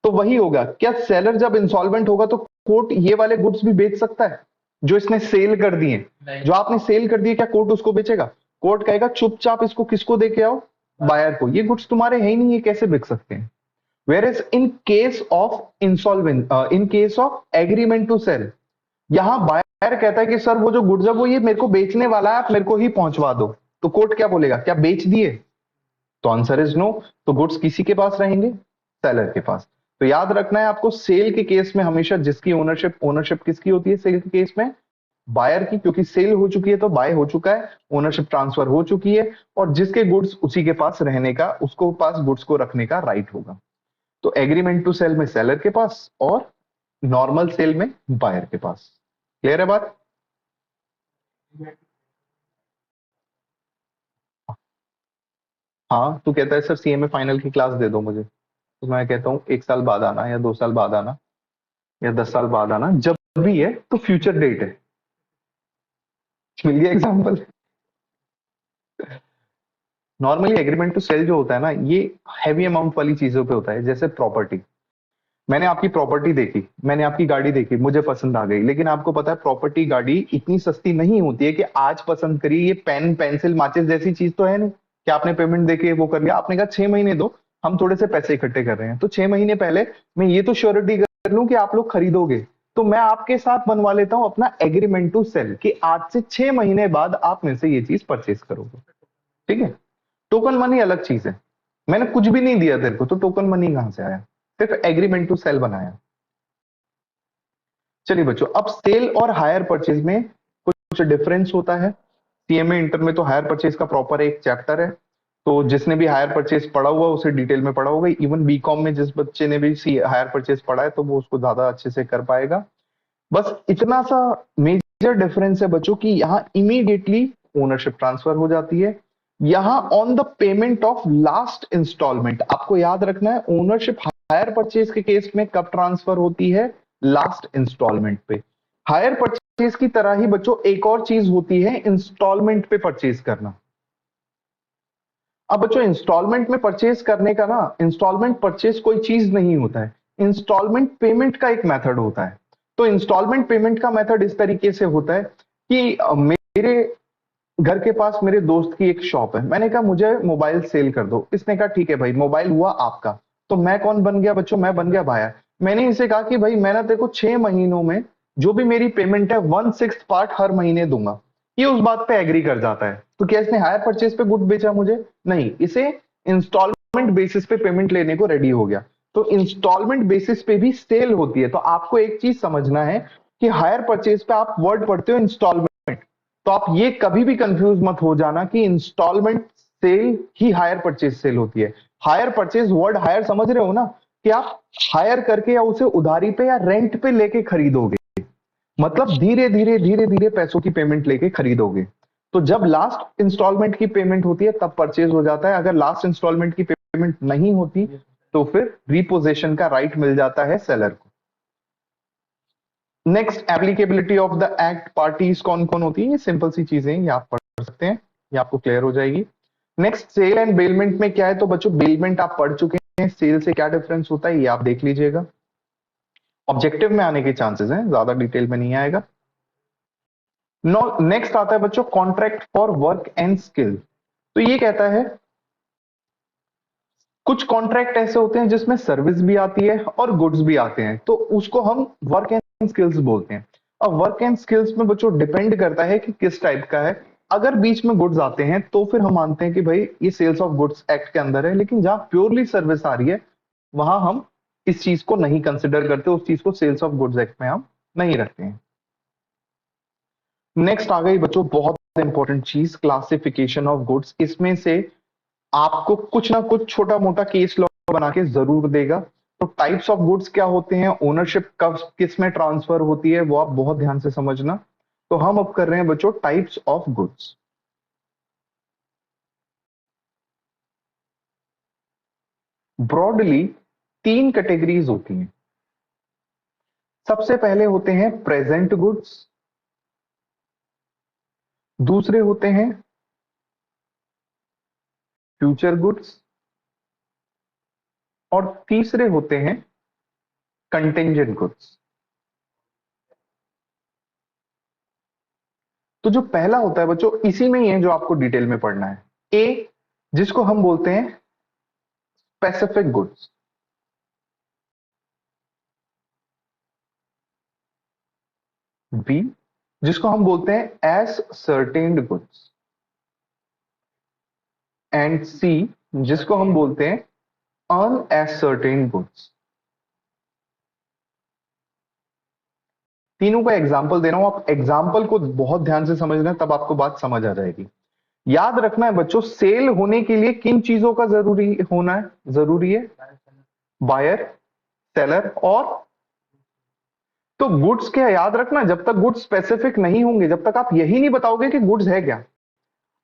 [SPEAKER 1] तो वही होगा, क्या सेलर जब इंसॉल्वेंट होगा तो कोर्ट ये वाले गुड्स भी बेच सकता है जो इसने सेल कर दिए? जो आपने सेल कर दिए, क्या कोर्ट उसको बेचेगा? कोर्ट कहेगा चुपचाप इसको किसको दे के आओ? बायर को। ये गुड्स तुम्हारे है ही नहीं, ये कैसे बिक सकते हैं? Whereas in case of in case of agreement to sell, यहां बायर कहता है कि सर वो जो गुड्स है वो ये मेरे को बेचने वाला है, आप मेरे को ही पहुंचवा दो। तो कोर्ट क्या बोलेगा? क्या बेच दिए? तो आंसर इज नो। तो गुड्स किसी के पास रहेंगे? सेलर के पास। तो याद रखना है आपको, सेल के केस में हमेशा जिसकी ओनरशिप ओनरशिप किसकी होती है सेल के केस में? बायर की, क्योंकि सेल हो चुकी है तो बाय हो चुका है, ओनरशिप ट्रांसफर हो चुकी है, और जिसके गुड्स उसी के पास रहने का, उसको पास गुड्स को रखने का राइट होगा। तो एग्रीमेंट टू सेल में सेलर के पास और नॉर्मल सेल में बायर के पास। क्लियर है बात? हाँ, तू कहता है सर सीएमए फाइनल की क्लास दे दो मुझे, तो मैं कहता हूँ 1 साल बाद आना, या 2 साल बाद आना, या 10 साल बाद आना, जब भी है तो फ्यूचर डेट है। मिल गया example? Normally agreement to sell जो होता है ना, ये हैवी अमाउंट वाली चीजों पे होता है, जैसे प्रॉपर्टी। मैंने आपकी प्रॉपर्टी देखी, मैंने आपकी गाड़ी देखी, मुझे पसंद आ गई, लेकिन आपको पता है प्रॉपर्टी गाड़ी इतनी सस्ती नहीं होती है कि आज पसंद करी, ये पेन पेंसिल माचिस जैसी चीज तो है नहीं कि आपने पेमेंट देके वो कर लिया। आपने कहा 6 महीने दो, हम थोड़े से पैसे इकट्ठे कर रहे हैं, तो 6 महीने पहले मैं ये तो श्योरिटी कर लूं कि आप लोग खरीदोगे, तो मैं आपके साथ बनवा लेता हूं अपना एग्रीमेंट टू सेल कि आज से 6 महीने बाद आप मेरे से ये चीज परचेज करोगे। ठीक है? टोकन मनी अलग चीज है। मैंने कुछ भी नहीं दिया तेरे को, तो टोकन मनी कहां से आया? सिर्फ एग्रीमेंट टू सेल बनाया। चलिए बच्चों, अब सेल और हायर परचेज में कुछ डिफरेंस होता है। सीएमए इंटर में तो हायर परचेज का प्रॉपर एक चैप्टर है, तो जिसने भी हायर परचेज पढ़ा हुआ उसे डिटेल में पढ़ा होगा। इवन बीकॉम में जिस बच्चे ने भी हायर परचेज पढ़ा है तो वो उसको ज्यादा अच्छे से कर पाएगा। बस इतना सा मेजर डिफरेंस है बच्चों की यहाँ इमीडिएटली ओनरशिप ट्रांसफर हो जाती है। यहाँ on the payment of last instalment, आपको याद रखना है ओनरशिप हायर परचेज के केस में कब ट्रांसफर होती है? लास्ट इंस्टॉलमेंट पे। हायर परचेज की तरह ही बच्चों एक और चीज होती है इंस्टॉलमेंट पे परचेज करना। अब बच्चों इंस्टॉलमेंट में परचेज करने का ना, इंस्टॉलमेंट परचेज कोई चीज नहीं होता है, इंस्टॉलमेंट पेमेंट का एक मेथड होता है। तो इंस्टॉलमेंट पेमेंट का मेथड इस तरीके से होता है कि मेरे घर के पास मेरे दोस्त की एक शॉप है, मैंने कहा मुझे मोबाइल सेल कर दो, इसने कहा ठीक है भाई, मोबाइल हुआ आपका। तो मैं कौन बन गया बच्चों? मैं बन गया बायर। मैंने इसे कहा कि भाई मैं ना तेरे को 6 महीनों में जो भी मेरी पेमेंट है 1/6 पार्ट हर महीने दूंगा। ये उस बात पे एग्री कर जाता है। तो क्या इसने हायर परचेज पे गुड बेचा मुझे? नहीं, इसे इंस्टॉलमेंट बेसिस पे पेमेंट लेने को रेडी हो गया। तो इंस्टॉलमेंट बेसिस पे भी सेल होती है। तो आपको एक चीज समझना है कि हायर परचेज पे आप वर्ड पढ़ते हो इंस्टॉलमेंट, तो आप ये कभी भी कंफ्यूज मत हो जाना कि इंस्टॉलमेंट सेल ही हायर परचेज सेल होती है। हायर परचेज, वर्ड हायर समझ रहे हो ना, कि आप हायर करके या उसे उधारी पे या रेंट पे लेके खरीदोगे, मतलब धीरे धीरे धीरे धीरे पैसों की पेमेंट लेके खरीदोगे। तो जब लास्ट इंस्टॉलमेंट की पेमेंट होती है तब परचेज हो जाता है। अगर लास्ट इंस्टॉलमेंट की पेमेंट नहीं होती तो फिर रिपोजेशन का राइट मिल जाता है सेलर को। Next, applicability of the act, parties कौन कौन होती है, ये सिंपल सी चीजें ये आप पढ़ सकते हैं, ये आपको क्लियर हो जाएगी। नेक्स्ट, सेल एंड बेलमेंट में क्या है? तो बच्चों बेलमेंट आप पढ़ चुके हैं, सेल से क्या डिफरेंस होता है ये आप देख लीजिएगा। ऑब्जेक्टिव में आने के चांसेस हैं, ज्यादा डिटेल में नहीं आएगा। नेक्स्ट आता है बच्चों contract for work and skill. तो ये कहता है कुछ कॉन्ट्रैक्ट ऐसे होते हैं जिसमें सर्विस भी आती है और गुड्स भी आते हैं, तो उसको हम वर्क एंड स्किल्स बोलते हैं। अब वर्क एंड स्किल्स में बच्चों डिपेंड करता है कि किस टाइप का है। अगर बीच में गुड्स आते हैं तो फिर हम मानते हैं कि भाई ये सेल्स ऑफ गुड्स एक्ट के अंदर है, लेकिन जहां प्योरली सर्विस आ रही है वहां हम इस चीज को नहीं कंसिडर करते, उस चीज को सेल्स ऑफ गुड्स एक्ट में हम नहीं रखते हैं। नेक्स्ट आ गई बच्चों बहुत इंपॉर्टेंट चीज, क्लासिफिकेशन ऑफ गुड्स। इसमें से आपको कुछ ना कुछ छोटा मोटा केस लॉ बना के जरूर देगा। तो टाइप्स ऑफ गुड्स क्या होते हैं, ओनरशिप कब किस में ट्रांसफर होती है, वो आप बहुत ध्यान से समझना। तो हम अब कर रहे हैं बच्चों types of goods. Broadly 3 categories होती हैं। सबसे पहले होते हैं प्रेजेंट गुड्स, दूसरे होते हैं फ्यूचर गुड्स, और तीसरे होते हैं कंटिंजेंट गुड्स। तो जो पहला होता है बच्चों, इसी में ही है जो आपको डिटेल में पढ़ना है। ए, जिसको हम बोलते हैं स्पेसिफिक गुड्स। बी, जिसको हम बोलते हैं एज सर्टेन्ड गुड्स। एंड सी, जिसको हम बोलते हैं अनएसर्टेन्ड गुड्स। तीनों का एग्जाम्पल दे रहा हूं, आप एग्जाम्पल को बहुत ध्यान से समझना, तब आपको बात समझ आ जाएगी। याद रखना है बच्चों, सेल होने के लिए किन चीजों का जरूरी होना है? जरूरी है बायर, सेलर और, तो गुड्स क्या याद रखना, जब तक गुड्स स्पेसिफिक नहीं होंगे, जब तक आप यही नहीं बताओगे कि गुड्स है क्या।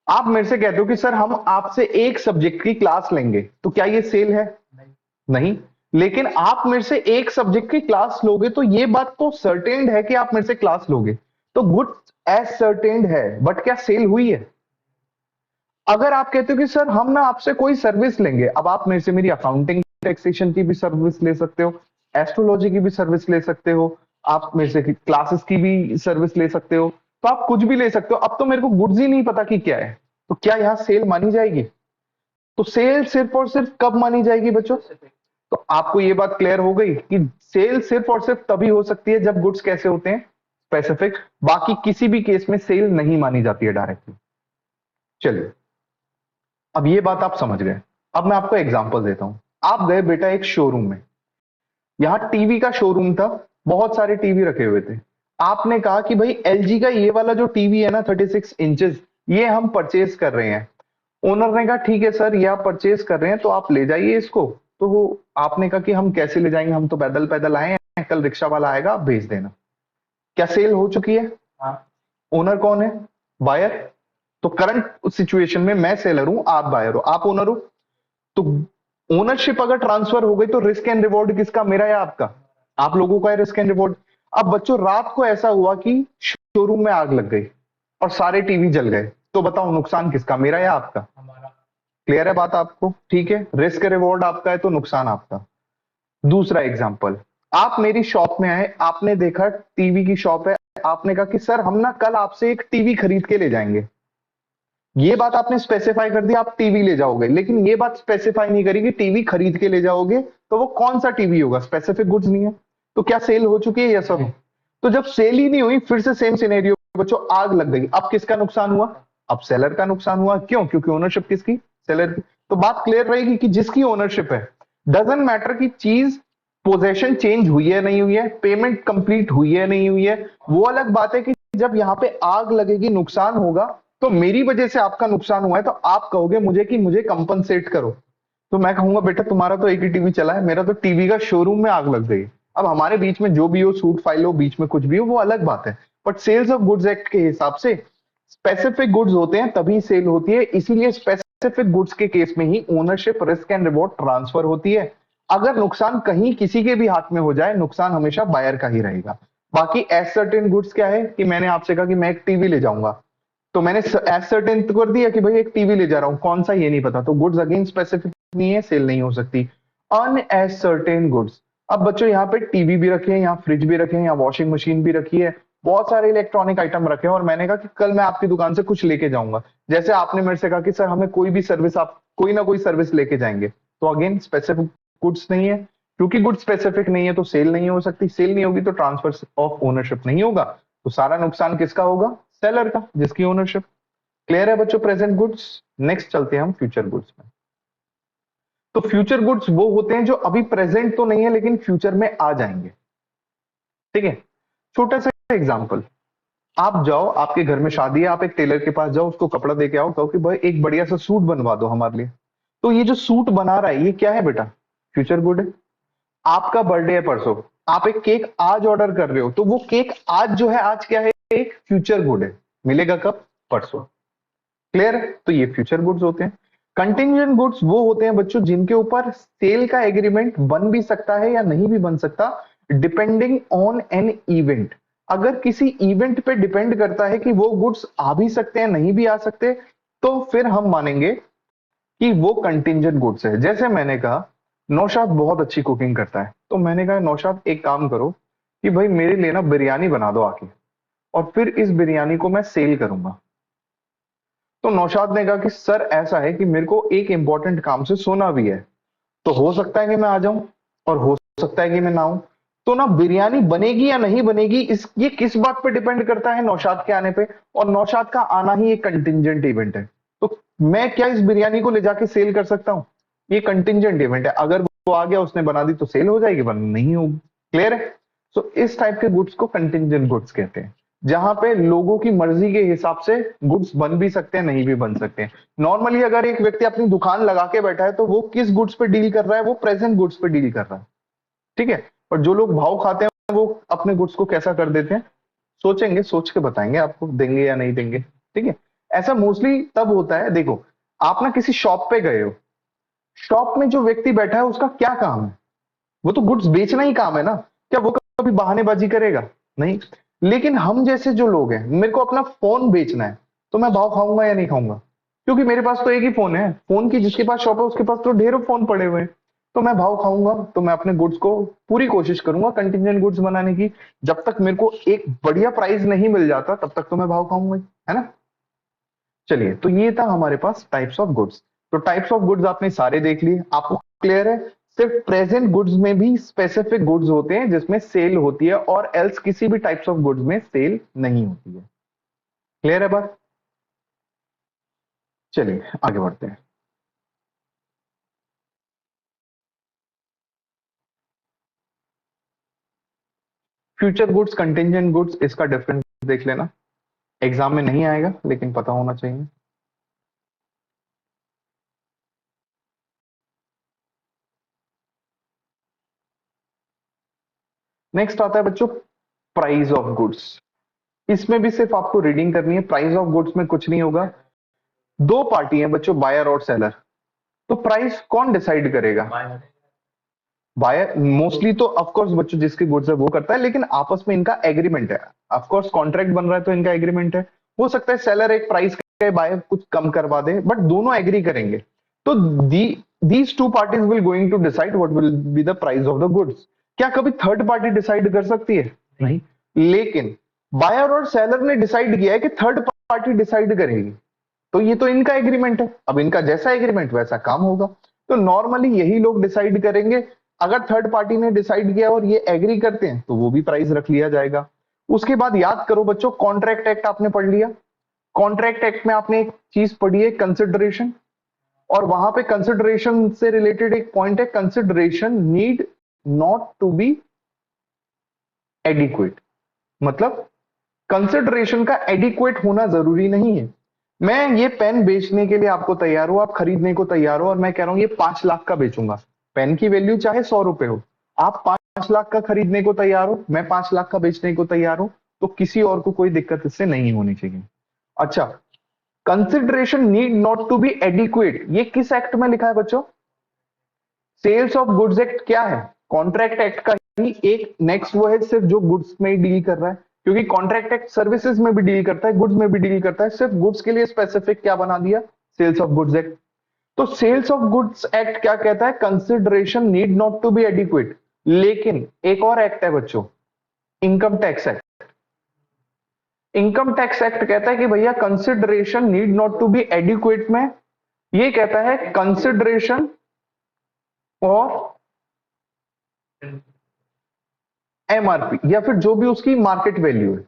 [SPEAKER 1] आप मेरे से कहते हो कि सर हम आपसे एक सब्जेक्ट की क्लास लेंगे, तो क्या ये सेल है? नहीं। लेकिन आप मेरे से एक सब्जेक्ट की क्लास लोगे तो ये बात तो सर्टेन्ड है कि आप मेरे से क्लास लोगे, तो गुड्स एज सर्टेन्ड है, बट क्या सेल हुई है? अगर आप कहते हो कि सर हम ना आपसे कोई सर्विस लेंगे, अब आप मेरे से मेरी अकाउंटिंग टैक्सेशन की भी सर्विस ले सकते हो, एस्ट्रोलॉजी की भी सर्विस ले सकते हो, आप मेरे से क्लासेस की भी सर्विस ले सकते हो, तो आप कुछ भी ले सकते हो। अब तो मेरे को गुड्स ही नहीं पता कि क्या है, तो क्या यहां सेल मानी जाएगी? तो सेल सिर्फ और सिर्फ कब मानी जाएगी बच्चों? तो आपको ये बात क्लियर हो गई कि सेल सिर्फ और सिर्फ तभी हो सकती है जब गुड्स कैसे होते हैं? स्पेसिफिक। बाकी किसी भी केस में सेल नहीं मानी जाती है डायरेक्टली। चलिए, अब ये बात आप समझ गए। अब मैं आपको एग्जांपल देता हूं। आप गए बेटा एक शोरूम में, यहां टीवी का शोरूम था, बहुत सारे टीवी रखे हुए थे। आपने कहा कि भाई एलजी का ये वाला जो टीवी है ना 36 इंचेस, ये हम परचेज कर रहे हैं। ओनर ने कहा ठीक है सर, ये आप परचेज कर रहे हैं तो आप ले जाइए इसको। तो वो आपने कहा कि हम कैसे ले जाएंगे, हम तो पैदल पैदल आए हैं, कल रिक्शा वाला आएगा, आप भेज देना। क्या सेल हो चुकी है? हाँ। ओनर कौन है? बायर। तो करंट सिचुएशन में मैं सेलर हूं, आप बायर हो, आप ओनर हो। तो ओनरशिप अगर ट्रांसफर हो गई तो रिस्क एंड रिवॉर्ड किसका, मेरा या आपका? आप लोगों का है रिस्क एंड रिवॉर्ड। अब बच्चों रात को ऐसा हुआ कि शोरूम में आग लग गई और सारे टीवी जल गए, तो बताओ नुकसान किसका, मेरा या आपका? क्लियर है बात आपको? ठीक है, रिस्क रिवॉर्ड आपका है तो नुकसान आपका। दूसरा एग्जांपल, आप मेरी शॉप में आए, आपने देखा टीवी की शॉप है, आपने कहा कि सर हम ना कल आपसे एक टीवी खरीद के ले जाएंगे। ये बात आपने स्पेसिफाई कर दी, आप टीवी ले जाओगे, लेकिन ये बात स्पेसिफाई नहीं करी कि टीवी खरीद के ले जाओगे तो वो कौन सा टीवी होगा, स्पेसिफिक गुड्स नहीं है। तो क्या सेल हो चुकी है? यस और नो? तो जब सेल ही नहीं हुई, फिर से सेम सिनेरियो बच्चों, आग लग गई, अब किसका नुकसान हुआ? अब सेलर का नुकसान हुआ। क्यों? क्योंकि ओनरशिप किसकी? सेलर की। तो बात क्लियर रहेगी कि जिसकी ओनरशिप है, डजंट मैटर कि चीज पोजेशन चेंज हुई है नहीं हुई है, पेमेंट कंप्लीट हुई है नहीं हुई है, वो अलग बात है कि जब यहां पे आग लगेगी, नुकसान होगा, तो मेरी वजह से आपका नुकसान हुआ है, तो आप कहोगे मुझे कि मुझे कंपनसेट करो। तो मैं कहूंगा बेटा तुम्हारा तो एक ही टीवी चला है, मेरा तो टीवी का शोरूम में आग लग गई। अब हमारे बीच में जो भी हो, सूट फाइल हो, बीच में कुछ भी हो, वो अलग बात है। But sales of goods act के हिसाब से स्पेसिफिक गुड्स होते हैं तभी सेल होती है, इसीलिए स्पेसिफिक गुड्स के केस में ही ownership, risk and reward transfer होती है। अगर नुकसान कहीं किसी के भी हाथ में हो जाए, नुकसान हमेशा बायर का ही रहेगा। बाकी एज सर्टेन गुड्स क्या है कि मैंने आपसे कहा कि मैं एक टीवी ले जाऊंगा, तो मैंने एज सर्टेन कर दिया कि भाई एक टीवी ले जा रहा हूं, कौन सा ये नहीं पता, तो गुड्स अगेन स्पेसिफिक नहीं है, सेल नहीं हो सकती। अन एज सर्टेन गुड्स, अब बच्चों यहाँ पे टीवी भी रखे हैं, यहाँ फ्रिज भी रखे हैं, यहाँ वॉशिंग मशीन भी रखी है, बहुत सारे इलेक्ट्रॉनिक आइटम रखे हैं, और मैंने कहा कि कल मैं आपकी दुकान से कुछ लेके जाऊंगा। जैसे आपने मेरे से कहा कि सर हमें कोई भी सर्विस, आप कोई ना कोई सर्विस लेके जाएंगे, तो अगेन स्पेसिफिक गुड्स नहीं है। क्योंकि गुड स्पेसिफिक नहीं है तो सेल नहीं हो सकती, सेल नहीं होगी तो ट्रांसफर ऑफ ओनरशिप नहीं होगा, तो सारा नुकसान किसका होगा? सेलर का, जिसकी ओनरशिप। क्लियर है बच्चों प्रेजेंट गुड्स? नेक्स्ट चलते हैं हम फ्यूचर गुड्स में। तो फ्यूचर गुड्स वो होते हैं जो अभी प्रेजेंट तो नहीं है लेकिन फ्यूचर में आ जाएंगे। ठीक है, छोटा सा एग्जांपल, आप जाओ, आपके घर में शादी है, आप एक टेलर के पास जाओ, उसको कपड़ा दे के आओ, कहो कि भाई एक बढ़िया सा सूट बनवा दो हमारे लिए। तो ये जो सूट बना रहा है ये क्या है बेटा? फ्यूचर गुड है। आपका बर्थडे है परसों, आप एक केक आज ऑर्डर कर रहे हो, तो वो केक आज जो है, आज क्या है? एक फ्यूचर गुड है, मिलेगा कब? परसों। क्लियर है? तो ये फ्यूचर गुड्स होते हैं। कंटिंजेंट गुड्स वो होते हैं बच्चों जिनके ऊपर सेल का एग्रीमेंट बन भी सकता है या नहीं भी बन सकता, डिपेंडिंग ऑन एन इवेंट। अगर किसी इवेंट पे डिपेंड करता है कि वो गुड्स आ भी सकते हैं, नहीं भी आ सकते, तो फिर हम मानेंगे कि वो कंटिंजेंट गुड्स है। जैसे मैंने कहा नौशाद बहुत अच्छी कुकिंग करता है, तो मैंने कहा नौशाद एक काम करो कि भाई मेरे लिए ना बिरयानी बना दो आके, और फिर इस बिरयानी को मैं सेल करूंगा। तो नौशाद ने कहा कि सर ऐसा है कि मेरे को एक इंपॉर्टेंट काम से सोना भी है, तो हो सकता है कि मैं आ जाऊं और हो सकता है कि मैं ना आऊं। तो ना बिरयानी बनेगी या नहीं बनेगी, इस ये किस बात पे डिपेंड करता है, नौशाद के आने पे। और नौशाद का आना ही एक कंटिजेंट इवेंट है। तो मैं क्या इस बिरयानी को ले जाके सेल कर सकता हूँ? ये कंटिजेंट इवेंट है, अगर वो आ गया उसने बना दी तो सेल हो जाएगी, वरना नहीं होगी। क्लियर है? तो इस टाइप के गुड्स को कंटिजेंट गुड्स कहते हैं, जहां पे लोगों की मर्जी के हिसाब से गुड्स बन भी सकते हैं, नहीं भी बन सकते हैं। नॉर्मली अगर एक व्यक्ति अपनी दुकान लगा के बैठा है तो वो किस गुड्स पे डील कर रहा है? वो प्रेजेंट गुड्स पे डील कर रहा है। ठीक है? और जो लोग भाव खाते हैं वो अपने गुड्स को कैसा कर देते हैं, सोचेंगे, सोच के बताएंगे आपको देंगे या नहीं देंगे। ठीक है? ऐसा मोस्टली तब होता है, देखो आप ना किसी शॉप पे गए हो, शॉप में जो व्यक्ति बैठा है उसका क्या काम है? वो तो गुड्स बेचना ही काम है ना। क्या वो कभी बहानेबाजी करेगा? नहीं। लेकिन हम जैसे जो लोग हैं, मेरे को अपना फोन बेचना है, तो मैं भाव खाऊंगा या नहीं खाऊंगा? क्योंकि मेरे पास तो एक ही फोन है, फोन की जिसके पास शॉप है उसके पास तो ढेरों फोन पड़े हुए हैं। तो मैं भाव खाऊंगा, तो मैं अपने गुड्स को पूरी कोशिश करूंगा कंटिजेंट गुड्स बनाने की। जब तक मेरे को एक बढ़िया प्राइस नहीं मिल जाता तब तक तो मैं भाव खाऊंगा ही, है ना। चलिए, तो ये था हमारे पास टाइप्स ऑफ गुड्स। तो टाइप्स ऑफ गुड्स आपने सारे देख लिए, आपको क्लियर है? सिर्फ प्रेजेंट गुड्स में भी स्पेसिफिक गुड्स होते हैं जिसमें सेल होती है, और एल्स किसी भी टाइप्स ऑफ गुड्स में सेल नहीं होती है। क्लियर है बात? चलिए आगे बढ़ते हैं। फ्यूचर गुड्स, कंटिंजेंट गुड्स, इसका डिफरेंस देख लेना। एग्जाम में नहीं आएगा लेकिन पता होना चाहिए। नेक्स्ट आता है बच्चों प्राइस ऑफ गुड्स। इसमें भी सिर्फ आपको रीडिंग करनी है। प्राइस ऑफ गुड्स में कुछ नहीं होगा। दो पार्टी है बच्चों, बायर और सेलर। तो प्राइस कौन डिसाइड करेगा? बायर मोस्टली तो ऑफकोर्स बच्चों जिसके गुड्स है वो करता है, लेकिन आपस में इनका एग्रीमेंट है। ऑफकोर्स कॉन्ट्रैक्ट बन रहा है तो इनका एग्रीमेंट है। हो सकता है सेलर एक प्राइस के बायर कुछ कम करवा दे, बट दोनों एग्री करेंगे। तो these two parties will going to decide what will be the price of the goods. क्या कभी थर्ड पार्टी डिसाइड कर सकती है? नहीं। लेकिन बायर और सेलर ने डिसाइड किया है कि थर्ड पार्टी डिसाइड करेगी, तो ये तो इनका एग्रीमेंट है। अब इनका जैसा एग्रीमेंट वैसा काम होगा। तो नॉर्मली यही लोग डिसाइड करेंगे। अगर थर्ड पार्टी ने डिसाइड किया और ये एग्री करते हैं तो वो भी प्राइस रख लिया जाएगा। उसके बाद याद करो बच्चों, कॉन्ट्रैक्ट एक्ट आपने पढ़ लिया। कॉन्ट्रैक्ट एक्ट में आपने एक चीज पढ़ी है, कंसिडरेशन। और वहां पे कंसिडरेशन से रिलेटेड एक पॉइंट है, consideration need not to be adequate. मतलब कंसिडरेशन का एडिक्वेट होना जरूरी नहीं है। मैं ये पेन बेचने के लिए आपको तैयार हूं, आप खरीदने को तैयार हो, और मैं कह रहा हूं ये 5 लाख का बेचूंगा। पेन की वैल्यू चाहे 100 रुपए हो, आप 5 लाख का खरीदने को तैयार हो, मैं 5 लाख का बेचने को तैयार हूं, तो किसी और को कोई दिक्कत इससे नहीं होनी चाहिए। अच्छा, consideration need not to be adequate, ये किस एक्ट में लिखा है बच्चों? Sales of goods act. क्या है? कॉन्ट्रैक्ट एक्ट का ही एक नेक्स्ट वो है, सिर्फ जो गुड्स में ही डील कर रहा है। क्योंकि कॉन्ट्रैक्ट एक्ट सर्विसेज में भी डील करता है, गुड्स में भी डील करता है। सिर्फ गुड्स के लिए स्पेसिफिक क्या बना दिया? Sales of goods act. तो सेल्स ऑफ गुड्स एक्ट क्या कहता है? Consideration need not to be adequate. लेकिन एक और एक्ट है बच्चों, income tax act. Income tax act कहता है कि भैया consideration need not to be adequate में ये कहता है कंसिडरेशन और एमआरपी, या फिर जो भी उसकी मार्केट वैल्यू है,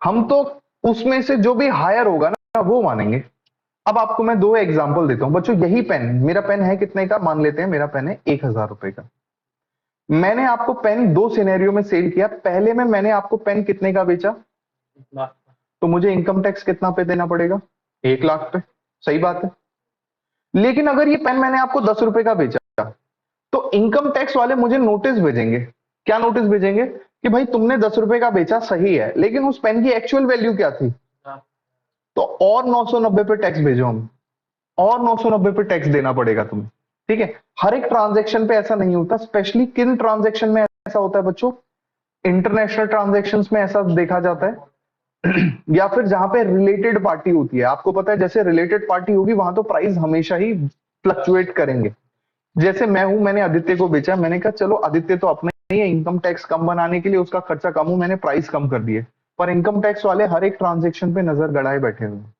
[SPEAKER 1] हम तो उसमें से जो भी हायर होगा ना वो मानेंगे। अब आपको मैं दो एग्जांपल देता हूं बच्चों। यही पेन, मेरा पेन है कितने का? मान लेते हैं मेरा पेन है 1,000 रुपए का। मैंने आपको पेन दो सिनेरियो में सेल किया। पहले में मैंने आपको पेन कितने का बेचा? तो मुझे इनकम टैक्स कितना पे देना पड़ेगा? 1 लाख पे। सही बात है। लेकिन अगर ये पेन मैंने आपको 10 रुपए का बेचा, तो इनकम टैक्स वाले मुझे नोटिस भेजेंगे। क्या नोटिस भेजेंगे? कि भाई तुमने 10 रुपए का बेचा सही है, लेकिन उस पेन की एक्चुअल वैल्यू क्या थी? तो और 990 पे टैक्स भेजो हम, और 990 पे टैक्स देना पड़ेगा तुम्हें। ठीक है? हर एक ट्रांजेक्शन पे ऐसा नहीं होता। स्पेशली किन ट्रांजेक्शन में ऐसा होता है बच्चों? इंटरनेशनल ट्रांजेक्शन में ऐसा देखा जाता है। या फिर जहां पे रिलेटेड पार्टी होती है। आपको पता है जैसे रिलेटेड पार्टी होगी वहां तो प्राइस हमेशा ही फ्लक्चुएट करेंगे। जैसे मैं हूं, मैंने आदित्य को बेचा, मैंने कहा चलो आदित्य तो अपना ही है, इनकम टैक्स कम बनाने के लिए उसका खर्चा कम हो, मैंने प्राइस कम कर दिए। पर इनकम टैक्स वाले हर एक ट्रांजेक्शन पे नजर गड़ाए बैठे हुए हैं।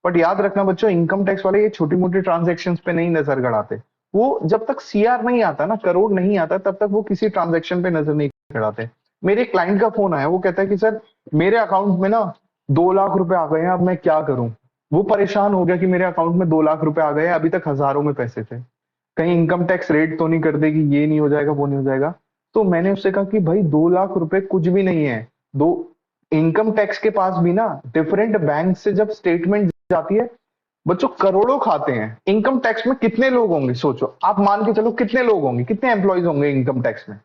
[SPEAKER 1] बट याद रखना बच्चों, इनकम टैक्स वाले ये छोटी मोटी ट्रांजेक्शन पे नहीं नजर गड़ाते। वो जब तक सीआर नहीं आता ना, करोड़ नहीं आता, तब तक वो किसी ट्रांजेक्शन पे नजर नहीं गड़ाते। मेरे क्लाइंट का फोन आया, वो कहता है कि सर मेरे अकाउंट में ना 2 लाख रुपए आ गए हैं, अब मैं क्या करूं। वो परेशान हो गया कि मेरे अकाउंट में 2 लाख रुपए आ गए हैं, अभी तक हजारों में पैसे थे, कहीं इनकम टैक्स रेट तो नहीं कर देगी, ये नहीं हो जाएगा, वो नहीं हो जाएगा। तो मैंने उससे कहा कि भाई 2 लाख रुपए कुछ भी नहीं है। दो इनकम टैक्स के पास भी ना डिफरेंट बैंक से जब स्टेटमेंट जाती है, बच्चों करोड़ों खाते हैं। इनकम टैक्स में कितने लोग होंगे सोचो, आप मान के चलो कितने लोग होंगे, कितने एम्प्लॉयज होंगे इनकम टैक्स में।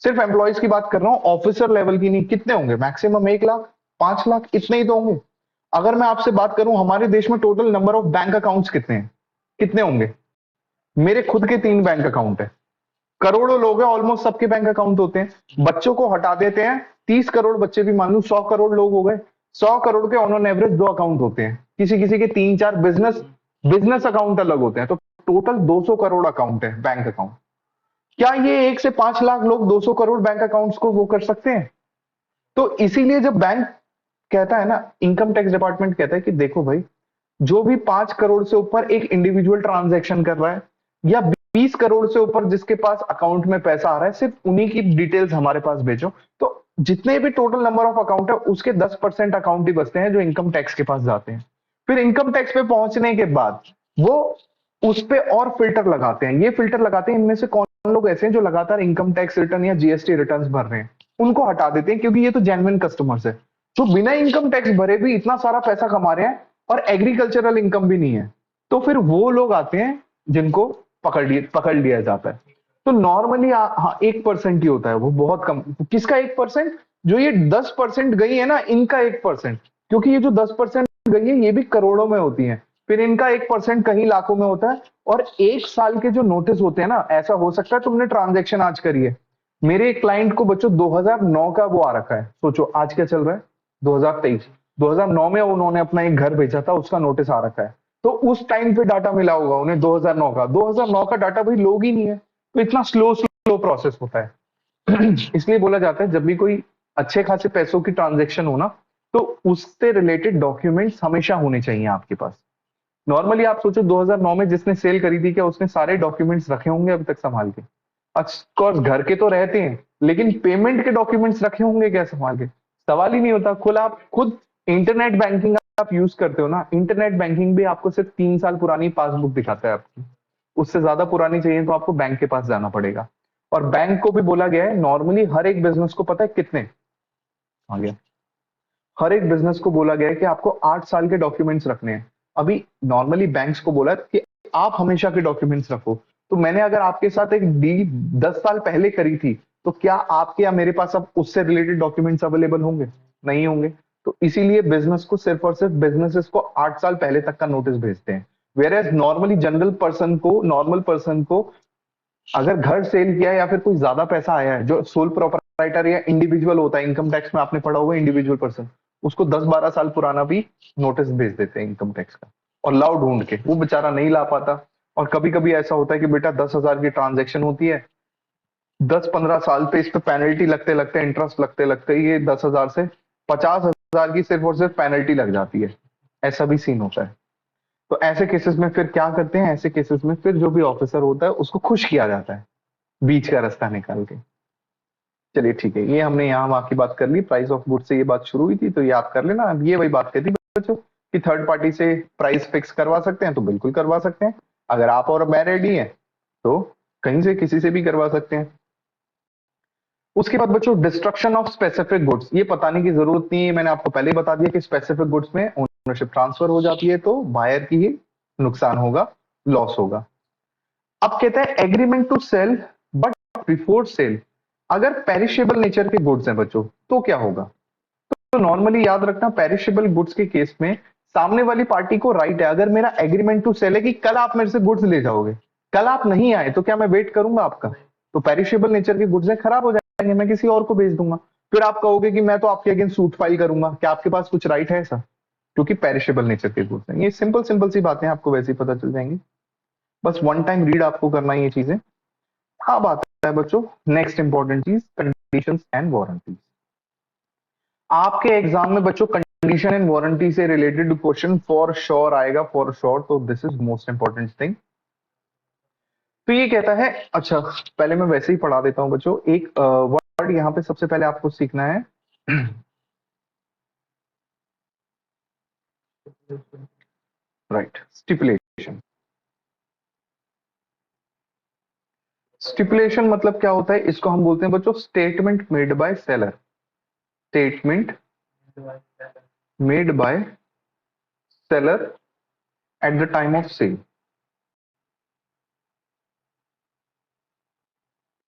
[SPEAKER 1] सिर्फ एम्प्लॉयज की बात कर रहा हूँ, ऑफिसर लेवल की नहीं, कितने होंगे, मैक्सिमम 1 लाख, 5 लाख, इतने ही तो होंगे। अगर मैं आपसे बात करूं हमारे देश में total number of bank accounts कितने हैं, कितने होंगे। मेरे खुद के 3 बैंक अकाउंट है, करोड़ों लोग हैं, ऑलमोस्ट सबके बैंक अकाउंट होते हैं। बच्चों को हटा देते हैं, 30 करोड़ बच्चे भी मान लो, 100 करोड़ लोग हो गए। 100 करोड़ के ऑन एवरेज 2 अकाउंट होते हैं, किसी किसी के 3 4 बिजनेस बिजनेस अकाउंट अलग होते हैं। तो टोटल 200 करोड़ अकाउंट है, बैंक अकाउंट। क्या ये 1 से 5 लाख लोग 200 करोड़ बैंक अकाउंट्स को वो कर सकते हैं। तो इसीलिए जब बैंक कहता है ना, इनकम टैक्स डिपार्टमेंट कहता है कि देखो भाई, जो भी 5 करोड़ से ऊपर एक इंडिविजुअल ट्रांजैक्शन कर रहा है, या 20 करोड़ से ऊपर जिसके पास अकाउंट में पैसा आ रहा है, सिर्फ उन्हीं की डिटेल्स हमारे पास भेजो। तो जितने भी टोटल नंबर ऑफ अकाउंट है, उसके 10% अकाउंट ही बचते हैं जो इनकम टैक्स के पास जाते हैं। फिर इनकम टैक्स पे पहुंचने के बाद वो उस पे और फिल्टर लगाते हैं। ये फिल्टर लगाते हैं, इनमें से कौन लोग ऐसे हैं जो लगातार इनकम टैक्स रिटर्न या जीएसटी रिटर्न भर रहे हैं, उनको हटा देते हैं, क्योंकि ये तो जेन्युइन कस्टमर्स है। जो बिना इनकम टैक्स भरे भी इतना सारा पैसा कमा रहे हैं और एग्रीकल्चरल इनकम भी नहीं है, तो फिर वो लोग आते हैं जिनको पकड़ लिया जाता है। तो नॉर्मली हाँ 1% ही होता है, वो बहुत कम। किसका 1%, जो ये 10% गई है ना, इनका 1%। क्योंकि ये जो 10% गई है, ये भी करोड़ों में होती है, फिर इनका 1% कहीं लाखों में होता है। और 1 साल के जो नोटिस होते हैं ना, ऐसा हो सकता है तुमने ट्रांजेक्शन आज करी है, मेरे एक क्लाइंट को बच्चों 2009 का वो आ रखा है, सोचो आज क्या चल रहा है, 2023। 2009 में उन्होंने अपना एक घर बेचा था, उसका नोटिस आ रखा है। तो उस टाइम पे डाटा मिला होगा उन्हें 2009 का। 2009 का डाटा भाई लोग ही नहीं है, तो इतना स्लो स्लो प्रोसेस होता है। इसलिए बोला जाता है जब भी कोई अच्छे खासे पैसों की ट्रांजेक्शन हो ना, तो उससे रिलेटेड डॉक्यूमेंट्स हमेशा होने चाहिए आपके पास। नॉर्मली आप सोचो 2009 में जिसने सेल करी थी, क्या उसने सारे डॉक्यूमेंट्स रखे होंगे अभी तक संभाल के। ऑफकोर्स घर के तो रहते हैं, लेकिन पेमेंट के डॉक्यूमेंट्स रखे होंगे क्या संभाल के, सवाल ही नहीं होता। खुद आप खुद इंटरनेट बैंकिंग आप यूज करते हो ना, इंटरनेट बैंकिंग भी आपको सिर्फ 3 साल पुरानी पासबुक दिखाता है आपकी। उससे ज्यादा पुरानी चाहिए तो आपको बैंक के पास जाना पड़ेगा। और बैंक को भी बोला गया है, नॉर्मली हर एक बिजनेस को पता है कितने आ गया, हर एक बिजनेस को बोला गया है कि आपको 8 साल के डॉक्यूमेंट्स रखने हैं। अभी नॉर्मली बैंक्स को बोला है कि आप हमेशा के डॉक्यूमेंट्स रखो। तो मैंने अगर आपके साथ एक डील 10 साल पहले करी थी, तो क्या आपके या मेरे पास अब उससे रिलेटेड डॉक्यूमेंट्स अवेलेबल होंगे, नहीं होंगे। तो इसीलिए बिजनेस को सिर्फ और सिर्फ बिजनेसेस को 8 साल पहले तक का नोटिस भेजते हैं। Whereas normally general person को, नॉर्मल पर्सन को अगर घर सेल किया है या फिर कोई ज्यादा पैसा आया है, जो सोल प्रोप्राइटर या इंडिविजुअल होता है, इनकम टैक्स में आपने पढ़ा होगा इंडिविजुअल पर्सन, उसको 10 12 साल पुराना भी नोटिस भेज देते हैं इनकम टैक्स का। और लाओ ढूंढ के, वो बेचारा नहीं ला पाता। और कभी कभी ऐसा होता है कि बेटा 10,000 की ट्रांजेक्शन होती है, 10 15 साल पे इस पे पेनल्टी लगते लगते, इंटरेस्ट लगते लगते, ये 10,000 से 50,000 की सिर्फ और सिर्फ पेनल्टी लग जाती है। ऐसा भी सीन होता है। तो ऐसे केसेस में फिर क्या करते हैं, ऐसे केसेस में फिर जो भी ऑफिसर होता है उसको खुश किया जाता है, बीच का रास्ता निकाल के। चलिए ठीक है, ये हमने यहाँ वहां की बात कर ली, प्राइस ऑफ गुड से ये बात शुरू हुई थी, तो याद कर लेना। अब ये वही बात कहती बच्चों कि थर्ड पार्टी से प्राइस फिक्स करवा सकते हैं, तो बिल्कुल करवा सकते हैं। अगर आप और मैं रेडी हैं तो कहीं से किसी से भी करवा सकते हैं। उसके बाद बच्चों डिस्ट्रक्शन ऑफ स्पेसिफिक गुड्स, ये बताने की जरूरत नहीं है, मैंने आपको पहले ही बता दिया कि स्पेसिफिक गुड्स में ओनरशिप ट्रांसफर हो जाती है तो बायर की ही नुकसान होगा, लॉस होगा। अब कहता है agreement to sell but before sale, अगर पेरिशेबल नेचर के गुड्स हैं बच्चों तो क्या होगा। तो नॉर्मली याद रखना, पेरिशेबल गुड्स के केस में सामने वाली पार्टी को राइट है, अगर मेरा एग्रीमेंट टू सेल है कि कल आप मेरे से गुड्स ले जाओगे, कल आप नहीं आए तो क्या मैं वेट करूंगा आपका। तो पेरिशेबल नेचर के गुड्स है, खराब हो जाएंगे, मैं किसी और को भेज दूंगा। फिर आप कहोगे कि मैं तो आपके अगेंस्ट सूट फाइल करूंगा, क्या आपके पास कुछ राइट है ऐसा, क्योंकि पेरिशेबल नेचर के गुड्स हैं। ये सिंपल सिंपल सी बातें आपको वैसे ही पता चल जाएंगी। बस वन टाइम रीड आपको करना है ये चीजें। अब आता है बच्चों नेक्स्ट इंपॉर्टेंट चीज, कंडीशंस एंड वारंटी। आपके एग्जाम में बच्चों कंडीशन एंड वारंटी से रिलेटेड क्वेश्चन फॉर श्योर आएगा, फॉर श्योर। तो this is most important thing. तो ये कहता है, अच्छा पहले मैं वैसे ही पढ़ा देता हूं बच्चों। एक वर्ड यहाँ पे सबसे पहले आपको सीखना है राइट, स्टिपुलेशन। स्टिपुलेशन मतलब क्या होता है, इसको हम बोलते हैं बच्चों statement made by seller. Statement made by seller at the time of sale.